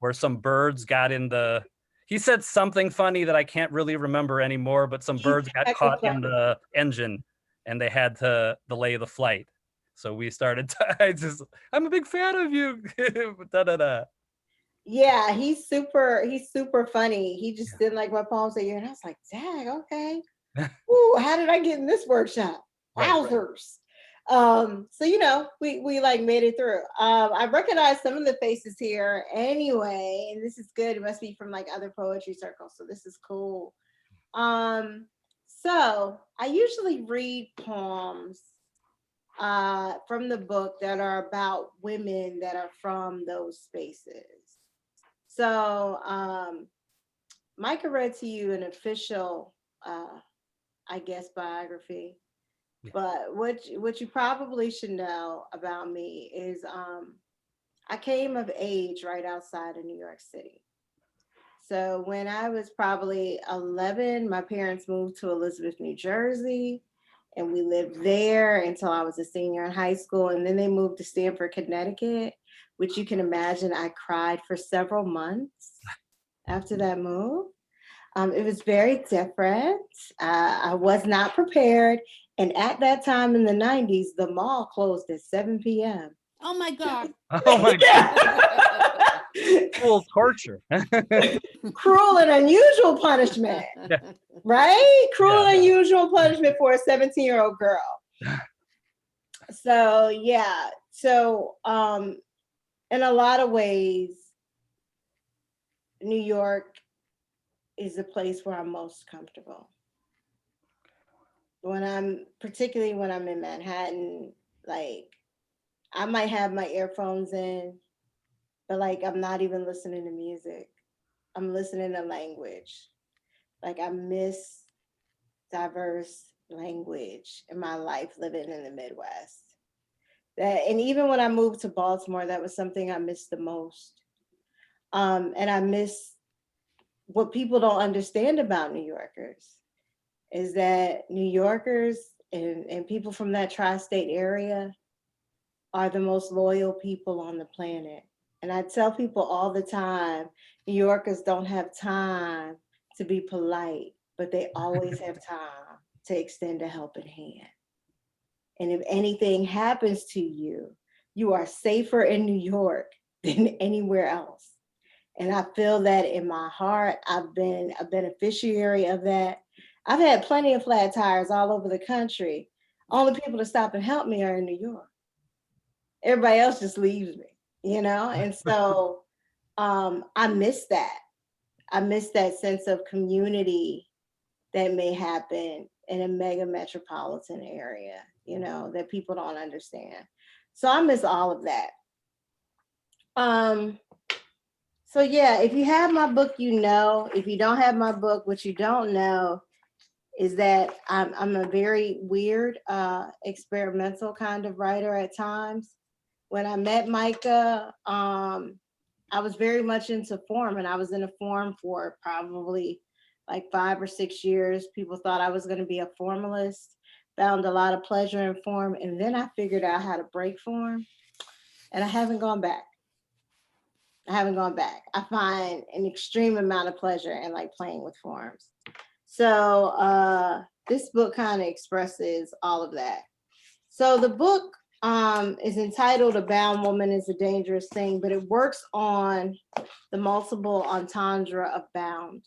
where some birds got in the... He said something funny that I can't really remember anymore, but some birds got caught in the engine and they had to delay the flight. So we started, I'm a big fan of you. Yeah, he's super funny. He just didn't like my poems that year. And I was like, dang, okay. Ooh, how did I get in this workshop? Wowzers. So you know, we like made it through. I recognize some of the faces here anyway, and this is good. It must be from like other poetry circles, so this is cool. So I usually read poems from the book that are about women that are from those spaces. So Micah read to you an official I guess biography. But what you probably should know about me is I came of age right outside of New York City. So when I was probably 11, my parents moved to Elizabeth, New Jersey, and we lived there until I was a senior in high school. And then they moved to Stamford, Connecticut, which you can imagine I cried for several months after that move. It was very different. I was not prepared. And at that time in the 90s, the mall closed at 7 p.m. Oh my God. Oh my God. Full torture. Cruel and unusual punishment. Right? Cruel and unusual punishment for a 17-year-old girl. So yeah. So in a lot of ways, New York is the place where I'm most comfortable. Particularly when I'm in Manhattan, like I might have my earphones in, but like I'm not even listening to music. I'm listening to language. Like I miss diverse language in my life living in the Midwest. And even when I moved to Baltimore, that was something I missed the most. And I miss what people don't understand about New Yorkers is that New Yorkers and people from that tri-state area are the most loyal people on the planet. And I tell people all the time, New Yorkers don't have time to be polite, but they always have time to extend a helping hand. And if anything happens to you, you are safer in New York than anywhere else. And I feel that in my heart. I've been a beneficiary of that. I've had plenty of flat tires all over the country. Only people to stop and help me are in New York. Everybody else just leaves me, you know? And so I miss that. I miss that sense of community that may happen in a mega metropolitan area, you know, that people don't understand. So I miss all of that. So yeah, if you have my book, you know. If you don't have my book, what you don't know is that I'm a very weird, experimental kind of writer at times. When I met Micah, I was very much into form, and I was in a form for probably like 5 or 6 years. People thought I was going to be a formalist, found a lot of pleasure in form, and then I figured out how to break form, and I haven't gone back. I find an extreme amount of pleasure in like playing with forms. So this book kind of expresses all of that. So the book is entitled A Bound Woman is a Dangerous Thing, but it works on the multiple entendre of bound.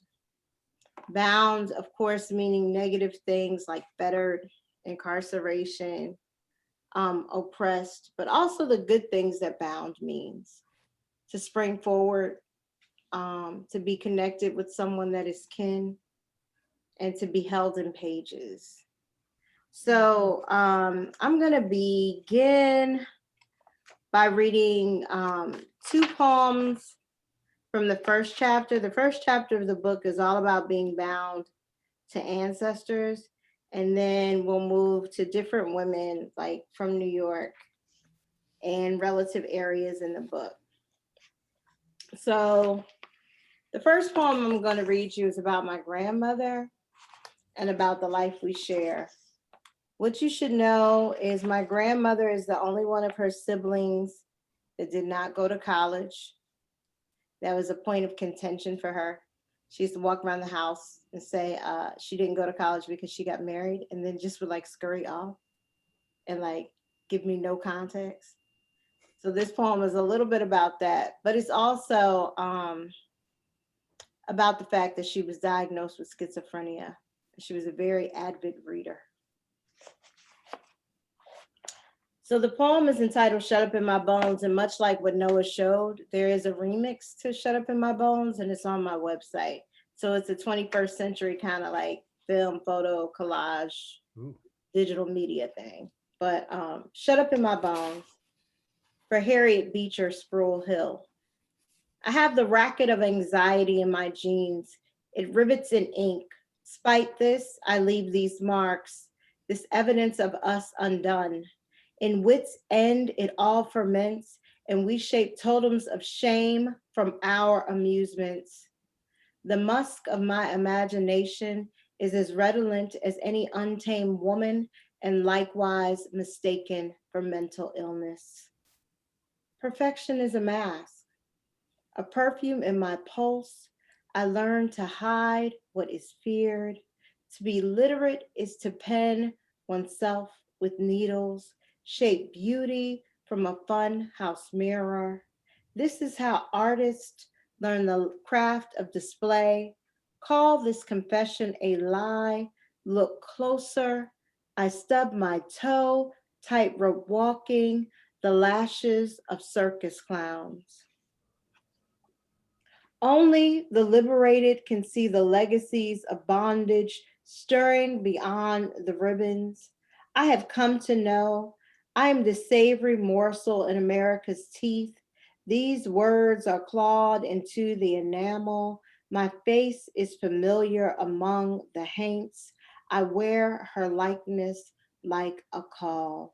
Bound, of course, meaning negative things like fettered, incarceration, oppressed, but also the good things that bound means. To spring forward, to be connected with someone that is kin, and to be held in pages. So I'm gonna begin by reading 2 poems from the first chapter. The first chapter of the book is all about being bound to ancestors. And then we'll move to different women like from New York and relative areas in the book. So the first poem I'm going to read you is about my grandmother and about the life we share. What you should know is my grandmother is the only one of her siblings that did not go to college. That was a point of contention for her. She used to walk around the house and say she didn't go to college because she got married, and then just would like scurry off and like give me no context. So this poem is a little bit about that, but it's also about the fact that she was diagnosed with schizophrenia. She was a very avid reader. So the poem is entitled Shut Up in My Bones, and much like what Noah showed, there is a remix to Shut Up in My Bones, and it's on my website. So it's a 21st century kind of like film, photo, collage, digital media thing. But Shut Up in My Bones for Harriet Beecher Sproul Hill. I have the racket of anxiety in my jeans. It rivets in ink. Spite this, I leave these marks, this evidence of us undone. In wit's end, it all ferments, and we shape totems of shame from our amusements. The musk of my imagination is as redolent as any untamed woman, and likewise mistaken for mental illness. Perfection is a mask, a perfume in my pulse. I learn to hide what is feared. To be literate is to pen oneself with needles, shape beauty from a fun house mirror. This is how artists learn the craft of display. Call this confession a lie. Look closer. I stub my toe, tightrope walking, the lashes of circus clowns. Only the liberated can see the legacies of bondage stirring beyond the ribbons. I have come to know I am the savory morsel in America's teeth. These words are clawed into the enamel. My face is familiar among the haints. I wear her likeness like a call.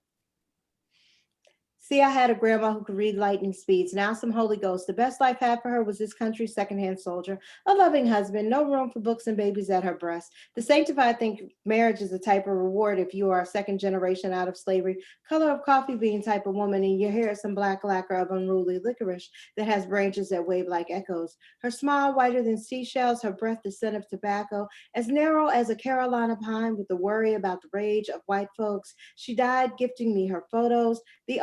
See, I had a grandma who could read lightning speeds. Now some Holy Ghost. The best life had for her was this country's secondhand soldier, a loving husband, no room for books and babies at her breast. The sanctified think marriage is a type of reward if you are a second generation out of slavery, color of coffee bean type of woman, and your hair is some black lacquer of unruly licorice that has branches that wave like echoes. Her smile whiter than seashells, her breath the scent of tobacco, as narrow as a Carolina pine with the worry about the rage of white folks. She died gifting me her photos, the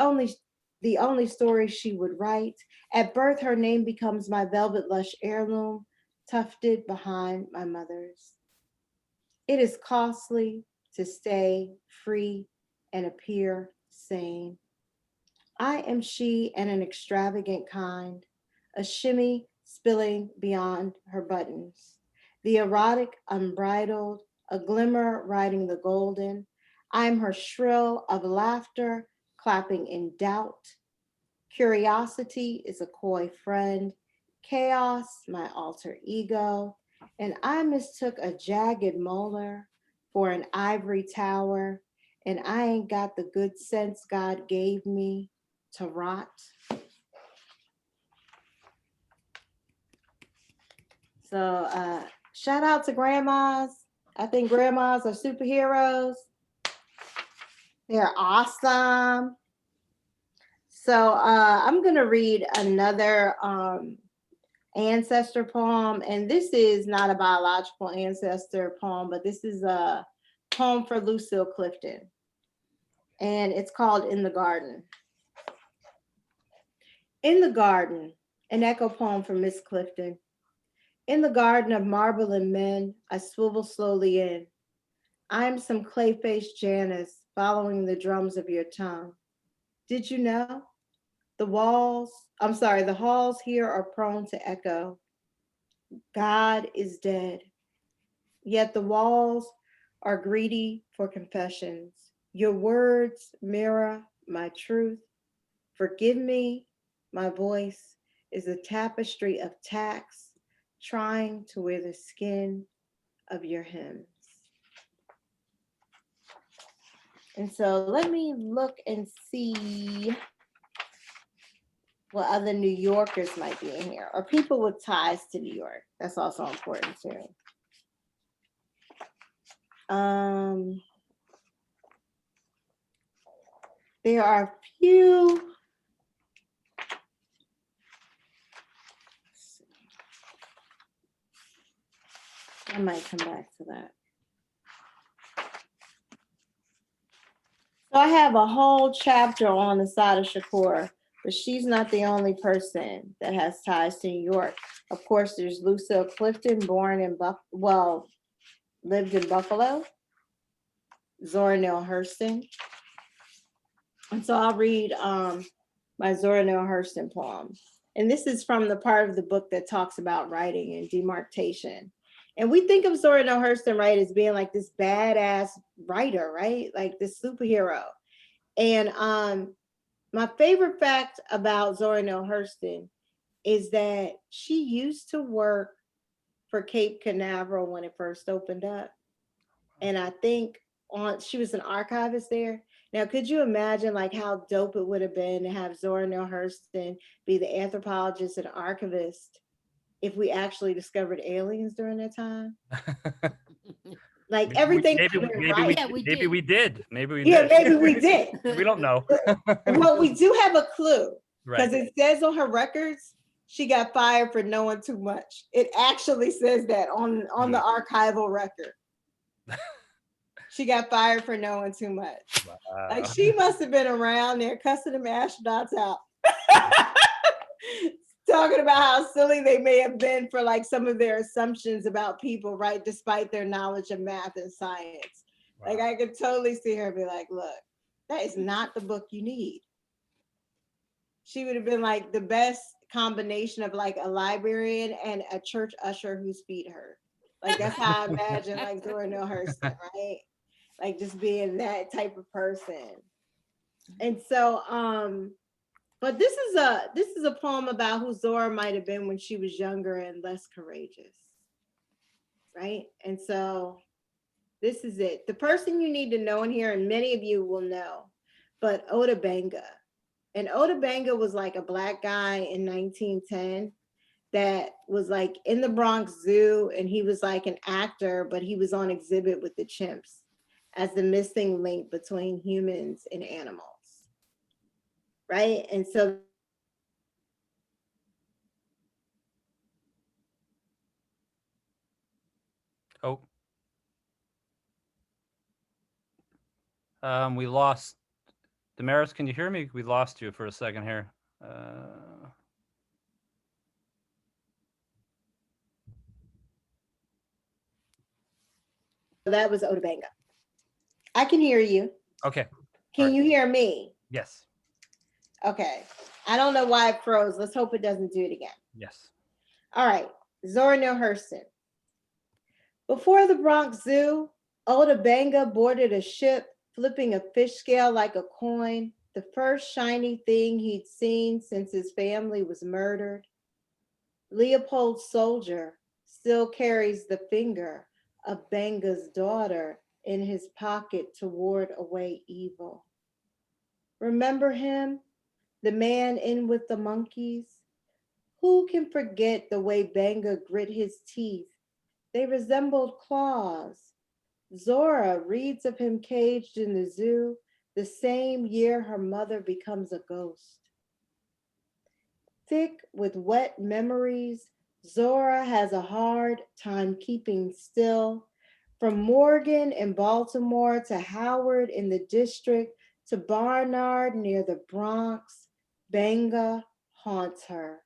only story she would write. At birth, her name becomes my velvet lush heirloom, tufted behind my mother's. It is costly to stay free and appear sane. I am she and an extravagant kind, a shimmy spilling beyond her buttons, the erotic, unbridled, a glimmer riding the golden. I'm her shrill of laughter, clapping in doubt. Curiosity is a coy friend, chaos, my alter ego, and I mistook a jagged molar for an ivory tower, and I ain't got the good sense God gave me to rot. So shout out to grandmas. I think grandmas are superheroes. They're awesome. So I'm gonna read another ancestor poem, and this is not a biological ancestor poem, but this is a poem for Lucille Clifton, and it's called In the Garden. In the garden, an echo poem for Miss Clifton. In the garden of marble and men, I swivel slowly in. I'm some clay-faced Janus following the drums of your tongue. Did you know? The halls here are prone to echo. God is dead. Yet the walls are greedy for confessions. Your words mirror my truth. Forgive me, my voice is a tapestry of tacks trying to wear the skin of your hymns. And so let me look and see what other New Yorkers might be in here, or people with ties to New York. That's also important too. There are a few. I might come back to that. So I have a whole chapter on Assata Shakur, but she's not the only person that has ties to New York. Of course, there's Lucille Clifton, born in lived in Buffalo. Zora Neale Hurston. And so I'll read my Zora Neale Hurston poem. And this is from the part of the book that talks about writing and demarcation. And we think of Zora Neale Hurston, right, as being like this badass writer, right? Like this superhero. And my favorite fact about Zora Neale Hurston is that she used to work for Cape Canaveral when it first opened up. And I think she was an archivist there. Now, could you imagine like how dope it would have been to have Zora Neale Hurston be the anthropologist and archivist if we actually discovered aliens during that time? Like everything. Maybe we did. Yeah, maybe we did. We don't know. Well, we do have a clue because Right. it says on her records she got fired for knowing too much. It actually says that on the archival record. She got fired for knowing too much. Wow. Like she must have been around there cussing them astronauts out. Talking about how silly they may have been for like some of their assumptions about people, right? Despite their knowledge of math and science. Wow. Like I could totally see her be like, look, that is not the book you need. She would have been like the best combination of like a librarian and a church usher whose feet hurt. Like that's how I imagine like Zora Neale Hurston, right? Like just being that type of person. And so, but this is a poem about who Zora might have been when she was younger and less courageous, right? And so this is it. The person you need to know in here, and many of you will know, but Ota Benga. And Ota Benga was like a Black guy in 1910 that was like in the Bronx Zoo, and he was like an actor, but he was on exhibit with the chimps as the missing link between humans and animals, right? And so we lost Damaris. Can you hear me? We lost you for a second here. that was Ota Benga. I can hear you. Okay. Can you hear me? Yes. Okay. I don't know why it froze. Let's hope it doesn't do it again. Yes. All right. Zora Neale Hurston. Before the Bronx Zoo, Oda Banga boarded a ship, flipping a fish scale like a coin, the first shiny thing he'd seen since his family was murdered. Leopold's soldier still carries the finger of Banga's daughter in his pocket to ward away evil. Remember him, the man in with the monkeys? Who can forget the way Banga grit his teeth? They resembled claws. Zora reads of him caged in the zoo the same year her mother becomes a ghost. Thick with wet memories, Zora has a hard time keeping still. From Morgan in Baltimore to Howard in the district to Barnard near the Bronx, Banga haunts her.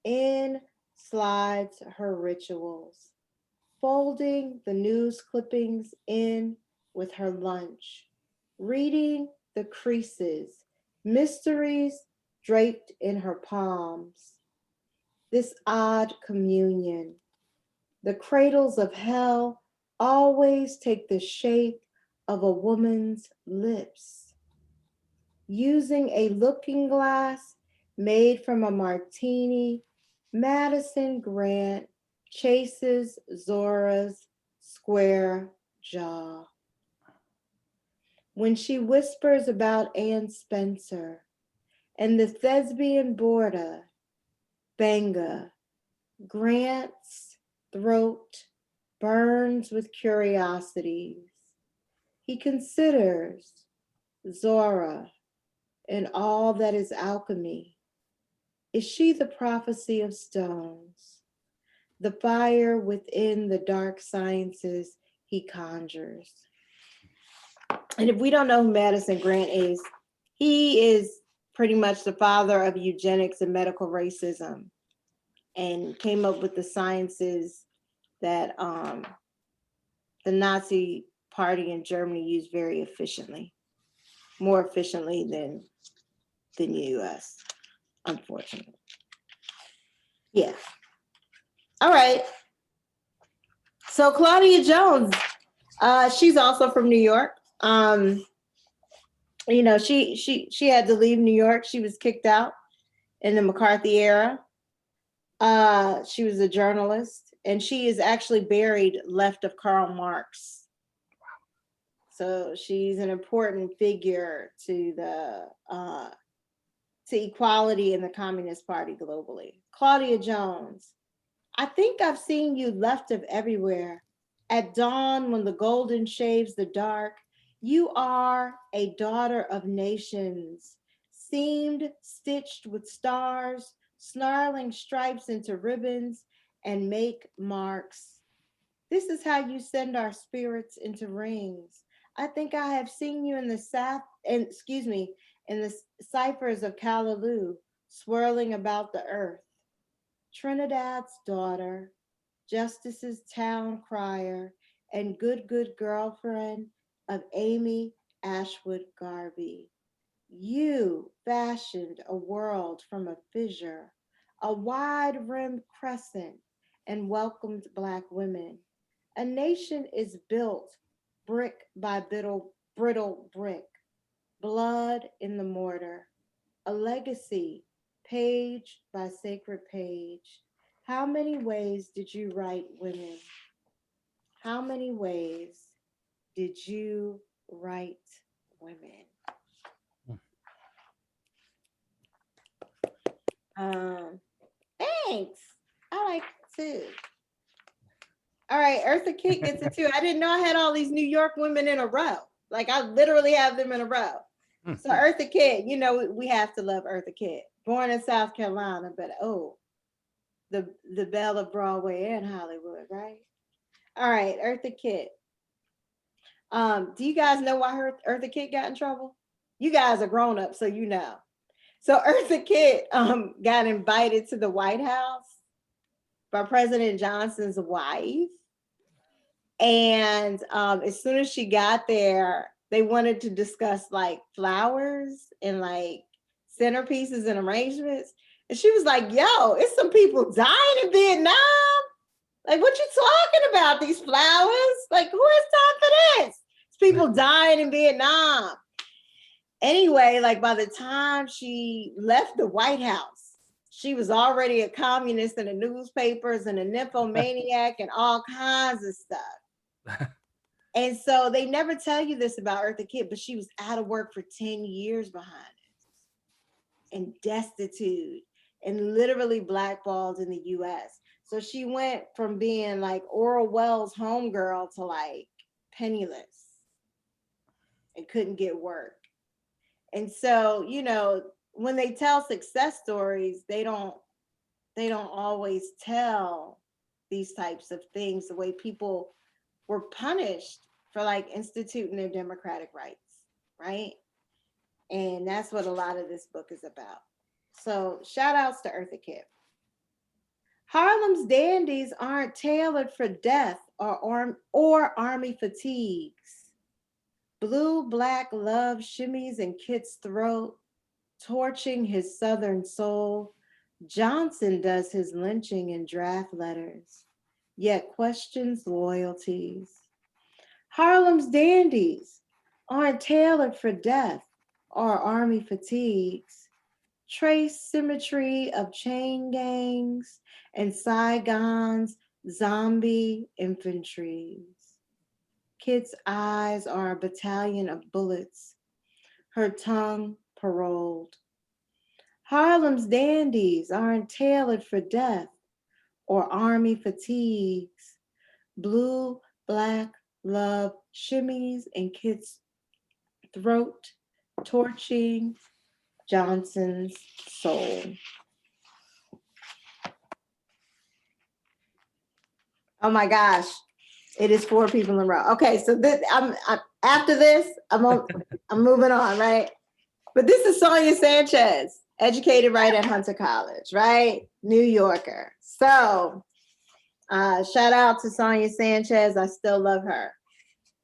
In slides her rituals, folding the news clippings in with her lunch, reading the creases, mysteries draped in her palms. This odd communion. The cradles of hell always take the shape of a woman's lips. Using a looking glass made from a martini, Madison Grant chases Zora's square jaw. When she whispers about Ann Spencer and the thespian boarder, Banga, Grant's throat burns with curiosities. He considers Zora and all that is alchemy. Is she the prophecy of stones, the fire within the dark sciences he conjures? And if we don't know who Madison Grant is, he is pretty much the father of eugenics and medical racism, and came up with the sciences that the Nazi party in Germany used very efficiently, more efficiently than the US, unfortunately. Yeah. All right. So Claudia Jones, she's also from New York. You know, she had to leave New York. She was kicked out in the McCarthy era. She was a journalist, and she is actually buried left of Karl Marx. So she's an important figure to the to equality in the Communist Party globally. Claudia Jones, I think I've seen you left of everywhere. At dawn, when the golden shaves the dark, you are a daughter of nations, seamed, stitched with stars, snarling stripes into ribbons and make marks. This is how you send our spirits into rings. I think I have seen you in the in the ciphers of Callaloo, swirling about the earth. Trinidad's daughter, Justice's town crier, and good girlfriend of Amy Ashwood Garvey. You fashioned a world from a fissure, a wide-rimmed crescent, and welcomed Black women. A nation is built brick by brittle brick, blood in the mortar, a legacy page by sacred page. How many ways did you write women? How many ways did you write women? Thanks. I like it too. All right, Eartha Kitt gets it too. I didn't know I had all these New York women in a row. Like I literally have them in a row. So Eartha Kitt, you know, we have to love Eartha Kitt. Born in South Carolina, but the belle of Broadway and Hollywood, right? All right, Eartha Kitt. Do you guys know why Eartha Kitt got in trouble? You guys are grown up, so you know. So Eartha Kitt got invited to the White House by President Johnson's wife. And as soon as she got there, they wanted to discuss like flowers and like centerpieces and arrangements. And she was like, yo, it's some people dying in Vietnam. Like, what you talking about? These flowers? Like, who has time for this? It's people dying in Vietnam. Anyway, like by the time she left the White House, she was already a communist in the newspapers and a nymphomaniac and all kinds of stuff. And so they never tell you this about Eartha Kitt, but she was out of work for 10 years behind it and destitute and literally blackballed in the US. So she went from being like Oral Wells' homegirl to like penniless and couldn't get work. And so, you know, when they tell success stories, they don't always tell these types of things, the way people were punished for like instituting their democratic rights, right? And that's what a lot of this book is about. So shout outs to Eartha Kitt. Harlem's dandies aren't tailored for death or army fatigues. Blue black love shimmies in Kit's throat, torching his southern soul. Johnson does his lynching in draft letters, yet questions loyalties. Harlem's dandies aren't tailored for death or army fatigues. Trace symmetry of chain gangs and Saigon's zombie infantries. Kit's eyes are a battalion of bullets, her tongue paroled. Harlem's dandies aren't tailored for death or army fatigues. Blue, black love shimmies in Kit's throat, torching Johnson's soul. Oh my gosh. It is 4 people in a row. Okay, so this, I'm after this, I'm moving on, right? But this is Sonia Sanchez, educated right at Hunter College, right? New Yorker. So shout out to Sonia Sanchez. I still love her.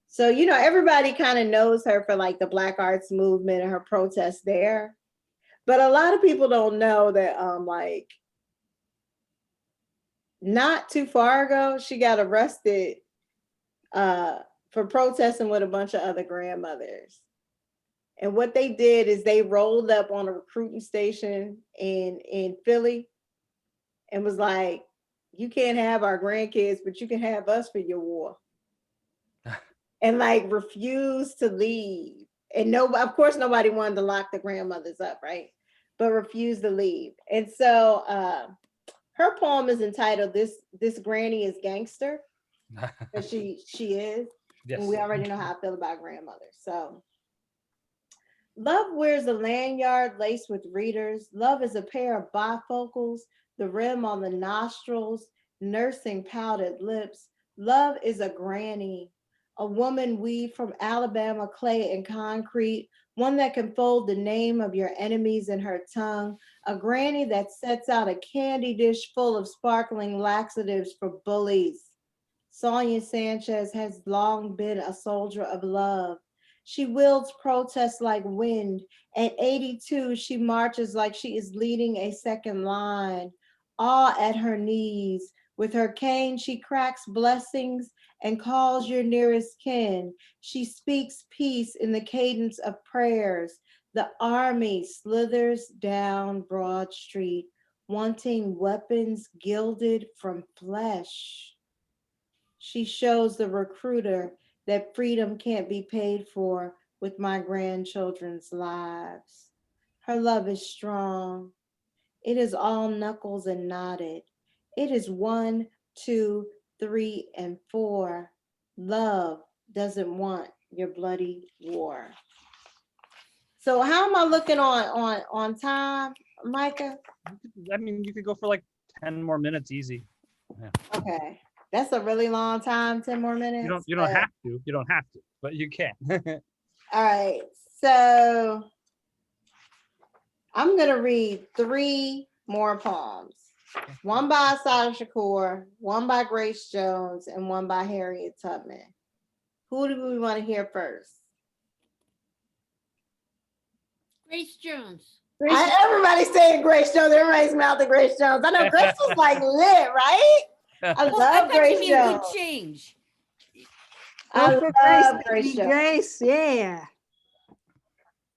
So, you know, everybody kind of knows her for like the Black Arts Movement and her protests there. But a lot of people don't know that like not too far ago, she got arrested for protesting with a bunch of other grandmothers. And what they did is they rolled up on a recruiting station in Philly and was like, you can't have our grandkids, but you can have us for your war. And like refused to leave. And of course, nobody wanted to lock the grandmothers up, right? But refused to leave. And so her poem is entitled This Granny is Gangster. Because she is. Yes. And we already know how I feel about grandmothers. So love wears a lanyard laced with readers. Love is a pair of bifocals, the rim on the nostrils, nursing powdered lips. Love is a granny, a woman weaved from Alabama clay and concrete, one that can fold the name of your enemies in her tongue, a granny that sets out a candy dish full of sparkling laxatives for bullies. Sonia Sanchez has long been a soldier of love. She wields protest like wind. At 82, she marches like she is leading a second line, all at her knees. With her cane, she cracks blessings and calls your nearest kin. She speaks peace in the cadence of prayers. The army slithers down Broad Street, wanting weapons gilded from flesh. She shows the recruiter that freedom can't be paid for with my grandchildren's lives. Her love is strong. It is all knuckles and knotted. It is 1, 2, 3, and 4. Love doesn't want your bloody war. So how am I looking on time, Micah? I mean, you could go for like 10 more minutes, easy. Yeah. Okay. That's a really long time, 10 more minutes. You don't have to. You don't have to, but you can. All right. So I'm going to read 3 more poems. One by Asada Shakur, one by Grace Jones, and one by Harriet Tubman. Who do we want to hear first? Grace Jones. Everybody's saying Grace Jones. Everybody's mouthing Grace Jones. I know Grace was like lit, right? I Oh, I love thought you Grace mean good Jones. change. I Go for Grace, love Grace baby, Jones. Grace, yeah.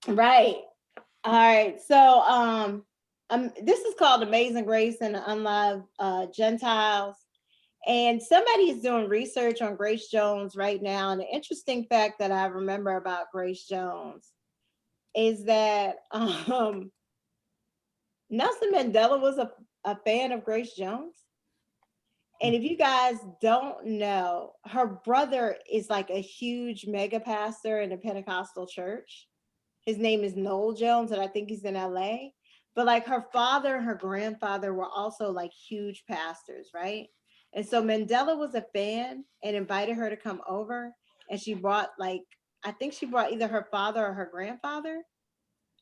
Right. All right. So this is called Amazing Grace and Unloved Gentiles. And somebody is doing research on Grace Jones right now. And the interesting fact that I remember about Grace Jones is that Nelson Mandela was a fan of Grace Jones. And if you guys don't know, her brother is like a huge mega pastor in a Pentecostal church. His name is Noel Jones, and I think he's in LA. But like her father and her grandfather were also like huge pastors, right? And so Mandela was a fan and invited her to come over. And she brought I think she brought either her father or her grandfather.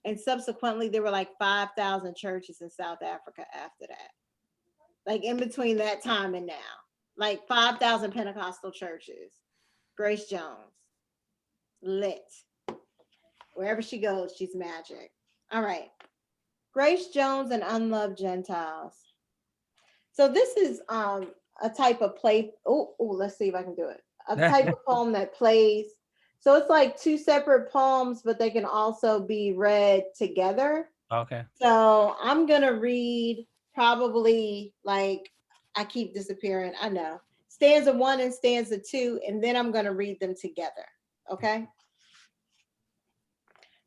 And subsequently, there were like 5,000 churches in South Africa after that. Like in between that time and now, like 5,000 Pentecostal churches. Grace Jones, lit. Wherever she goes, she's magic. All right. Grace Jones and Unloved Gentiles. So this is a type of play. Oh, let's see if I can do it. A type of poem that plays. So it's like two separate poems, but they can also be read together. Okay. So I'm going to read probably like, I keep disappearing. I know. Stanza 1 and stanza 2, and then I'm going to read them together. Okay.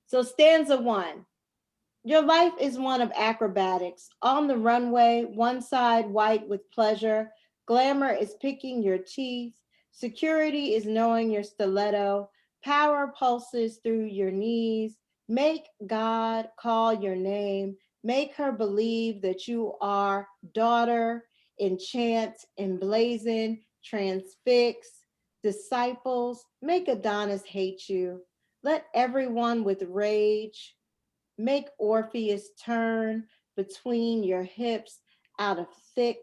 So stanza 1. Your life is one of acrobatics. On the runway, one side white with pleasure. Glamour is picking your teeth. Security is knowing your stiletto. Power pulses through your knees. Make God call your name. Make her believe that you are daughter. Enchant, emblazon, transfix. Disciples, make Adonis hate you. Let everyone with rage. Make Orpheus turn between your hips out of thick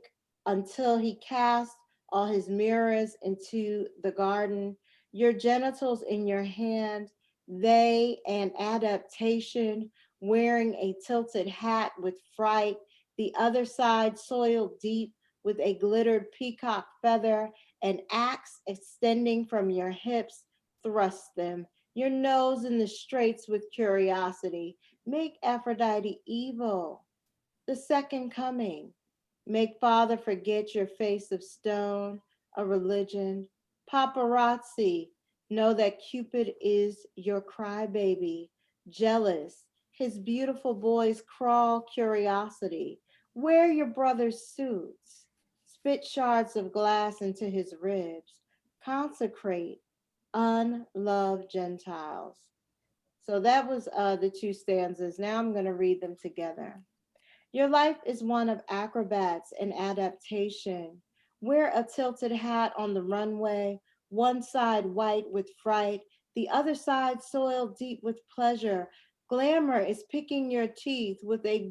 until he casts all his mirrors into the garden. Your genitals in your hand, they an adaptation, wearing a tilted hat with fright, the other side soiled deep with a glittered peacock feather, an axe extending from your hips, thrust them. Your nose in the straits with curiosity. Make Aphrodite evil. The second coming. Make Father forget your face of stone, a religion. Paparazzi. Know that Cupid is your crybaby. Jealous. His beautiful boys crawl curiosity. Wear your brother's suits. Spit shards of glass into his ribs. Consecrate unloved Gentiles. So that was the two stanzas. Now I'm going to read them together. Your life is one of acrobats and adaptation. Wear a tilted hat on the runway, one side white with fright, the other side soiled deep with pleasure. Glamour is picking your teeth with a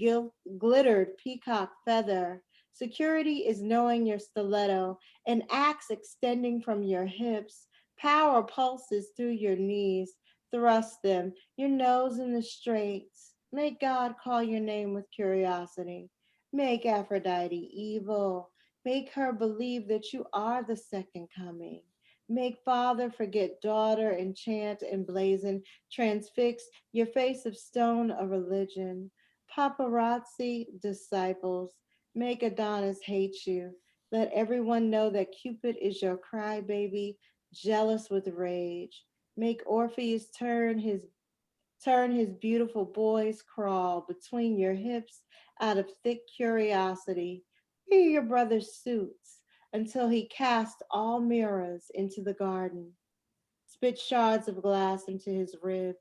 glittered peacock feather. Security is knowing your stiletto, an axe extending from your hips. Power pulses through your knees. Thrust them, your nose in the straits. Make God call your name with curiosity. Make Aphrodite evil. Make her believe that you are the second coming. Make Father forget daughter, enchant, emblazon, transfix your face of stone, a religion. Paparazzi, disciples. Make Adonis hate you. Let everyone know that Cupid is your crybaby, jealous with rage. Make Orpheus turn his beautiful boys crawl between your hips out of thick curiosity. Wear your brother's suits until he casts all mirrors into the garden. Spit shards of glass into his ribs.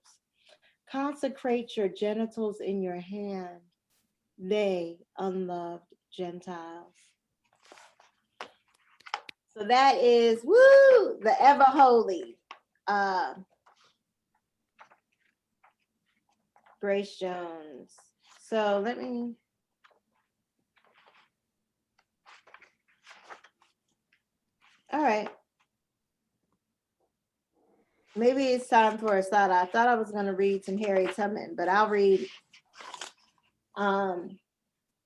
Consecrate your genitals in your hand. They unloved Gentiles. So that is, woo, the ever holy Grace Jones. So let me. All right. Maybe it's time for Asada. I thought I was going to read some Harriet Tubman, but I'll read one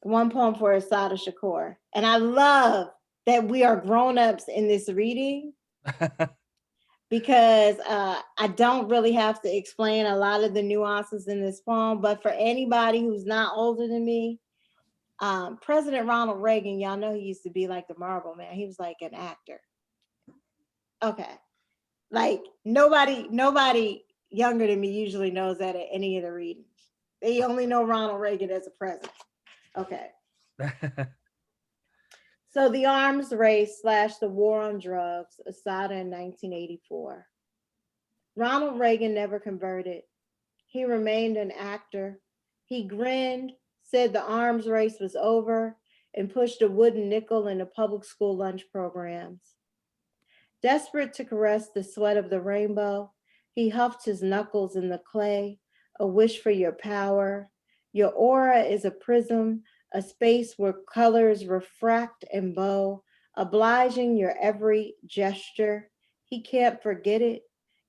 poem for Asada Shakur. And I love that we are grown-ups in this reading, because I don't really have to explain a lot of the nuances in this poem, but for anybody who's not older than me, President Ronald Reagan, y'all know he used to be like the Marlboro Man. He was like an actor. Okay. Like nobody younger than me usually knows that at any of the readings. They only know Ronald Reagan as a president. Okay. So the arms race / the war on drugs, Asada in 1984. Ronald Reagan never converted. He remained an actor. He grinned, said the arms race was over, and pushed a wooden nickel into public school lunch programs. Desperate to caress the sweat of the rainbow, he huffed his knuckles in the clay, a wish for your power. Your aura is a prism, a space where colors refract and bow, obliging your every gesture. He can't forget it.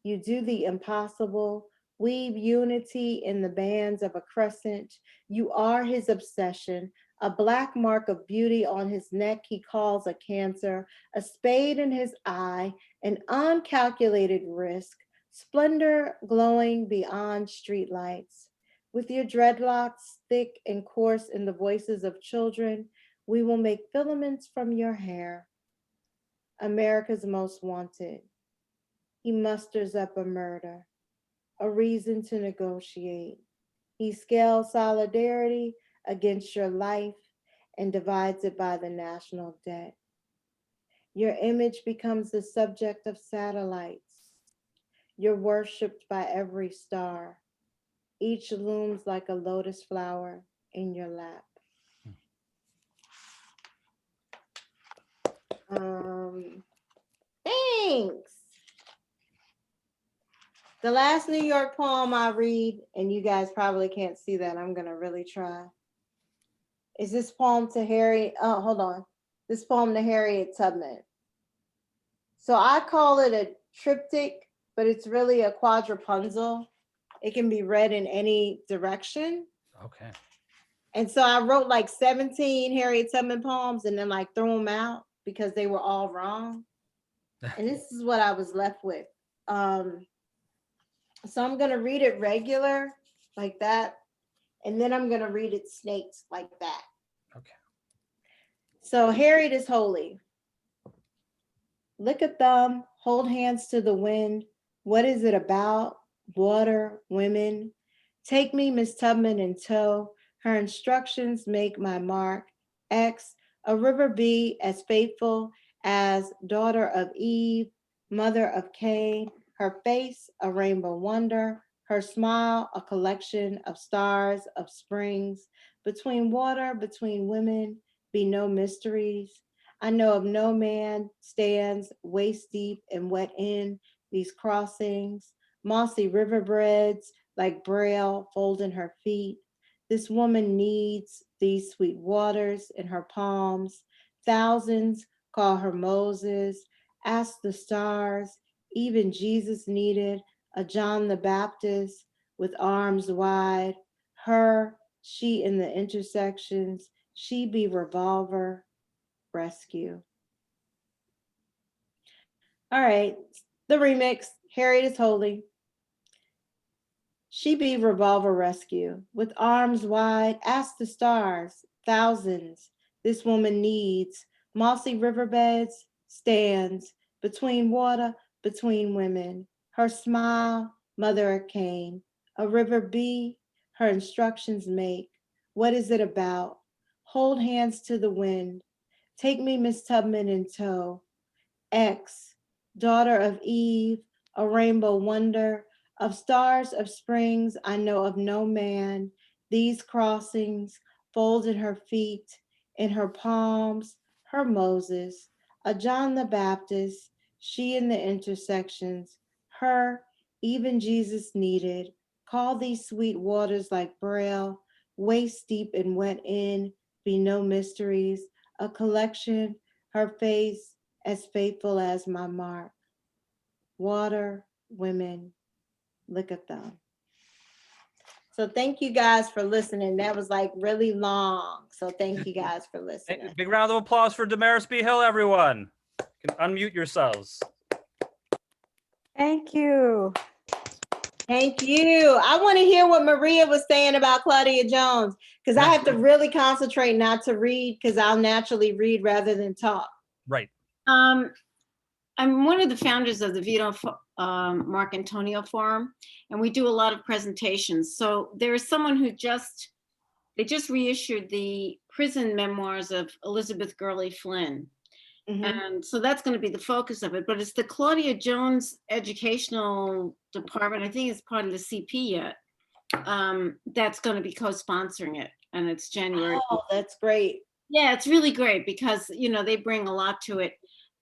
You do the impossible, weave unity in the bands of a crescent. You are his obsession, a black mark of beauty on his neck he calls a cancer, a spade in his eye, an uncalculated risk, splendor glowing beyond streetlights. With your dreadlocks thick and coarse in the voices of children, we will make filaments from your hair. America's most wanted. He musters up a murder, a reason to negotiate. He scales solidarity against your life and divides it by the national debt. Your image becomes the subject of satellites. You're worshipped by every star. Each looms like a lotus flower in your lap. Thanks. The last New York poem I read, and you guys probably can't see that, I'm gonna really try, is this poem to this poem to Harriet Tubman. So I call it a triptych, but it's really a quadrupunzel. It can be read in any direction. Okay. And so I wrote like 17 Harriet Tubman poems and then like threw them out because they were all wrong. And this is what I was left with. So I'm gonna read it regular like that. And then I'm gonna read it snakes like that. Okay. So Harriet is holy. Lick a thumb, hold hands to the wind. What is it about? Water, women. Take me, Miss Tubman, in tow. Her instructions make my mark. X, a river bee as faithful as daughter of Eve, mother of Cain. Her face, a rainbow wonder. Her smile, a collection of stars, of springs. Between water, between women, be no mysteries. I know of no man stands waist deep and wet in these crossings. Mossy riverbeds like braille folding her feet. This woman needs these sweet waters in her palms. Thousands call her Moses. Ask the stars. Even Jesus needed a John the Baptist with arms wide. Her, she in the intersections. She be revolver, rescue. All right, the remix, Harriet is holy. She be revolver rescue, with arms wide, ask the stars, thousands, this woman needs, mossy riverbeds, stands, between water, between women, her smile, mother of Cain, a river bee, her instructions make, what is it about? Hold hands to the wind, take me, Miss Tubman, in tow, X, daughter of Eve, a rainbow wonder, of stars of springs, I know of no man. These crossings, folded her feet, in her palms, her Moses, a John the Baptist, she in the intersections, her, even Jesus needed. Call these sweet waters like braille, waist deep and wet in, be no mysteries, a collection, her face as faithful as my mark. Water, women, look at them. So thank you guys for listening. That was like really long. So thank you guys for listening. Big round of applause for Damaris B. Hill, everyone. You can unmute yourselves. Thank you. Thank you. I want to hear what Maria was saying about Claudia Jones, because I have to really concentrate not to read, because I'll naturally read rather than talk. Right. I'm one of the founders of the Vito Mark Antonio Forum, and we do a lot of presentations. So there is someone who they just reissued the prison memoirs of Elizabeth Gurley Flynn. And so that's going to be the focus of it, but it's the Claudia Jones Educational Department, I think it's part of the CP yet, that's going to be co-sponsoring it, and it's January. Oh, that's great. Yeah, it's really great because, you know, they bring a lot to it.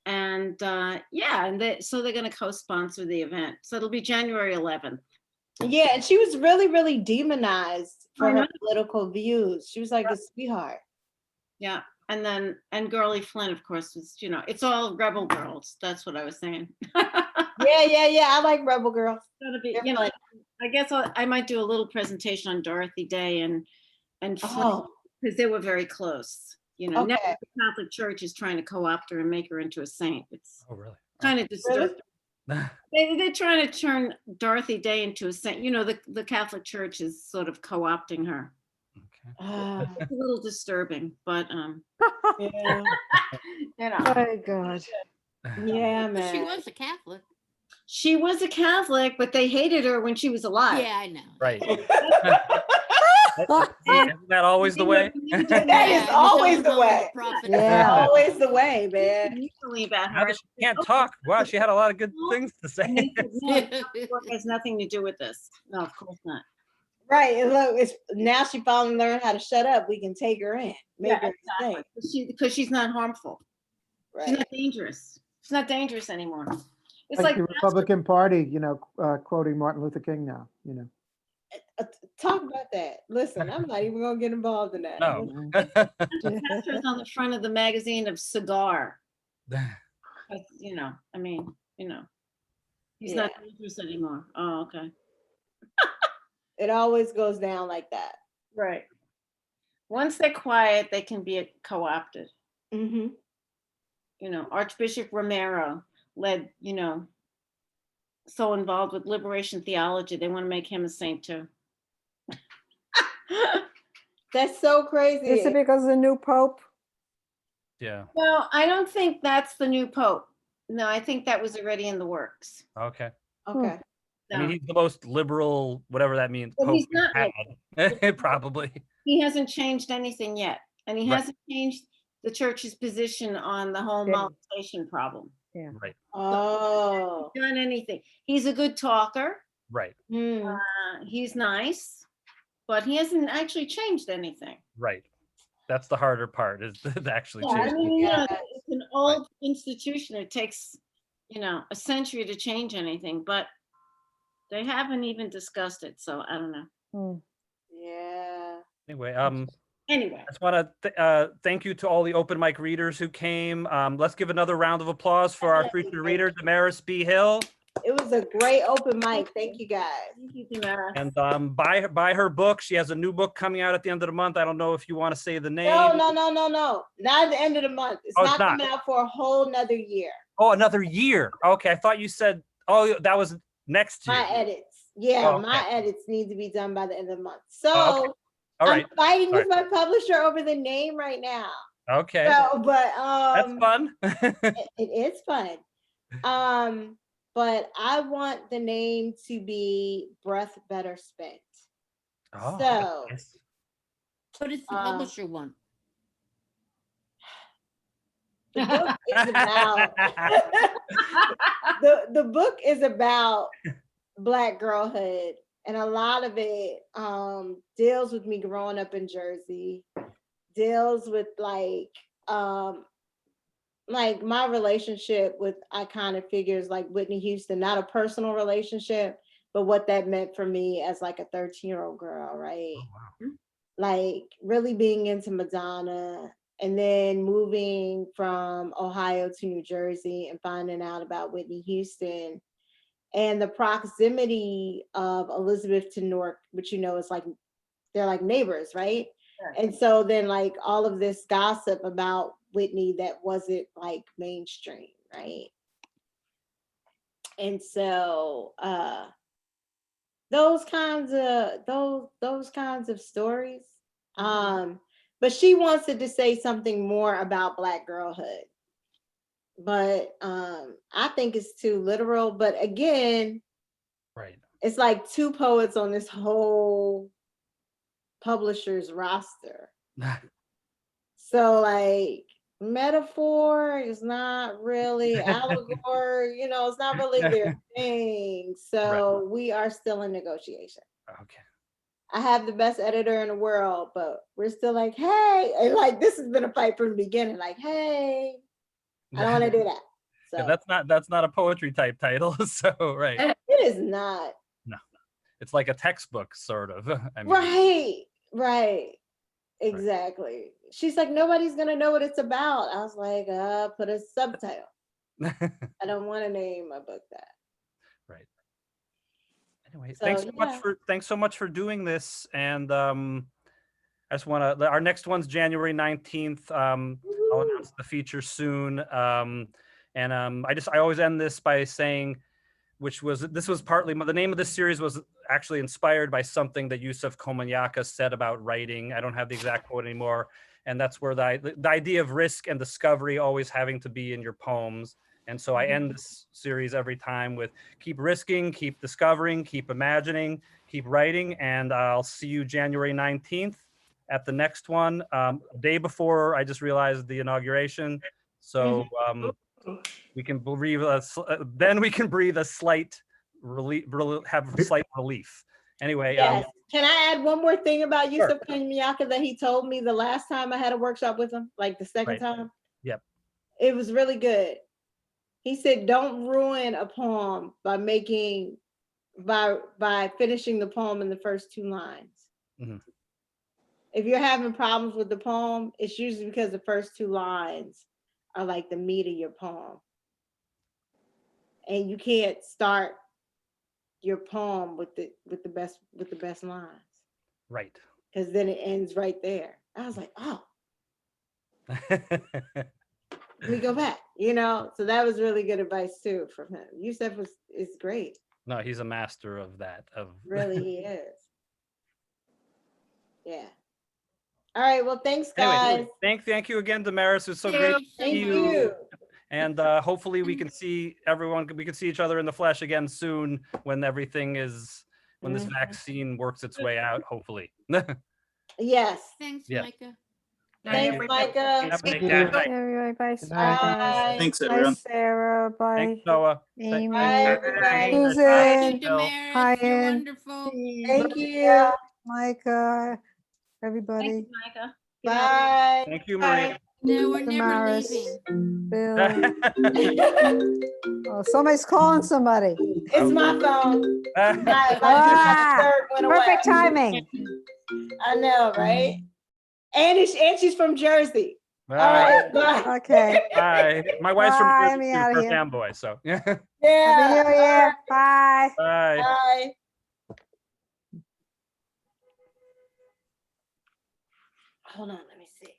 And yeah, and so they're going to co-sponsor the event. So it'll be January 11th. Yeah, and she was really, really demonized for her political views. She was like a sweetheart. Yeah. And Gurley Flynn, of course, was, you know, it's all rebel girls. That's what I was saying. Yeah. I like rebel girls. You know, I guess I might do a little presentation on Dorothy Day and Flynn, because they were very close. You know, now the Catholic Church is trying to co-opt her and make her into a saint. It's really kind of disturbing. They're trying to turn Dorothy Day into a saint. You know, the Catholic Church is sort of co-opting her. It's a little disturbing, but yeah. You know. Oh God. Yeah, man. She was a Catholic. She was a Catholic, but they hated her when she was alive. Yeah, I know. Right. Isn't that always the way? That is always the way. Yeah. Always the way, man. Usually about Now her. that she can't talk. Wow, she had a lot of good things to say. It has nothing to do with this. No, of course not. Right. And look, it's now she finally learned how to shut up. We can take her in. Make her think. Because she's not harmful. Right. She's not dangerous. She's not dangerous anymore. It's Like the Republican Party, you know, quoting Martin Luther King now, you know. Talk about that. Listen, I'm not even gonna get involved in that. No. Castro's on the front of the magazine of Cigar. You know, I mean, you know, he's not dangerous anymore. Oh, okay. It always goes down like that. Right. Once they're quiet, they can be co-opted. Mm-hmm. You know, Archbishop Romero led, you know, so involved with liberation theology, they want to make him a saint too. That's so crazy. Is it because of the new Pope? Yeah. Well, I don't think that's the new Pope. No, I think that was already in the works. Okay. Okay. I mean, he's the most liberal, whatever that means. Well, Pope he's not we've had. Probably. He hasn't changed anything yet. And he hasn't changed the church's position on the whole molestation problem. Yeah. Right. Oh. Done anything. He's a good talker. Right. He's nice, but he hasn't actually changed anything. Right. That's the harder part, is to actually change. I mean, you know, it's an old institution. It takes, you know, a century to change anything, but they haven't even discussed it. So I don't know. Yeah. Anyway, Anyway, I just want to thank you to all the open mic readers who came. Let's give another round of applause for our featured reader, Damaris B. Hill. It was a great open mic. Thank you guys. Thank you, Damaris. And buy her book. She has a new book coming out at the end of the month. I don't know if you want to say the name. No. Not at the end of the month. It's Oh, not it's not. coming out for a whole nother year. Oh, another year. Okay, I thought you said, oh, that was next year. My edits. Yeah, Oh, okay. my edits need to be done by the end of the month. So Oh, okay. All right. I'm fighting with Sorry. my publisher over the name right now. Okay. So, but That's fun. it is fun. But I want the name to be Breath Better Spent. Oh, So nice. What does the publisher want? the book is about the book is about Black girlhood, and a lot of it deals with me growing up in Jersey, deals with like my relationship with iconic figures like Whitney Houston, not a personal relationship, but what that meant for me as like a 13-year-old girl, right? Oh, wow. Like really being into Madonna, and then moving from Ohio to New Jersey and finding out about Whitney Houston, and the proximity of Elizabeth to Newark, which is like they're like neighbors, right? And so then like all of this gossip about Whitney that wasn't like mainstream, right? And so those kinds of stories. But she wanted to say something more about Black girlhood. But I think it's too literal. But again, Right. it's like two poets on this whole publisher's roster. So like metaphor is not really allegory, it's not really their thing. So we are still in negotiation. Okay. I have the best editor in the world, but we're still like, hey, and like this has been a fight from the beginning. Like, hey, I don't want to do that. So Yeah, that's not a poetry type title. So right. It is not. No, it's like a textbook sort of. I mean, Right. Exactly. She's like, nobody's gonna know what it's about. I was like, put a subtitle. I don't want to name my book that. Right. Anyway, So, thanks so much for doing this. And I just want to, our next one's January 19th. I'll announce the feature soon. I always end this by saying, this was partly, the name of this series was actually inspired by something that Yusuf Komunyakaa said about writing. I don't have the exact quote anymore. And that's where the idea of risk and discovery always having to be in your poems. And so I end this series every time with keep risking, keep discovering, keep imagining, keep writing. And I'll see you January 19th at the next one. A day before, I just realized the inauguration. So we can breathe, then we can breathe a slight relief, have slight relief. Anyway. Yes. Can I add one more thing about Yusuf Komunyakaa that he told me the last time I had a workshop with him, like the second time? Yep. It was really good. He said, don't ruin a poem by finishing the poem in the first two lines. Mm-hmm. If you're having problems with the poem, it's usually because the first two lines are like the meat of your poem. And you can't start your poem with the best lines. Right. Because then it ends right there. I was like, oh. Let me go back, so that was really good advice too from him. Yusuf is great. No, he's a master of that. Really, he is. Yeah. All right. Well, thanks, guys. Anyway, thank you again, Damaris. It was so great to see you. And hopefully we can see each other in the flesh again soon when this vaccine works its way out, hopefully. Yes. Thanks, Yeah. Micah. Thanks, Micah. Thank you. Bye. Bye. Thanks, everyone. Bye, Sarah. Bye. Thanks, Noah. Amy. Bye, everybody. Susan. Damaris, Hi, you're Ann. wonderful. Thank you. Micah. Everybody. Thank you, Micah. Bye. Thank you, Maria. No, we're never Damaris. leaving. Bill. Oh, somebody's calling somebody. It's my phone. Perfect timing. I know, right? And she's from Jersey. All right. Bye. Okay. Bye. My wife's Bye, from me Jersey, outta too, here. first-hand boy. So yeah. Happy New Year. Bye. Bye. Bye. Hold on, let me see.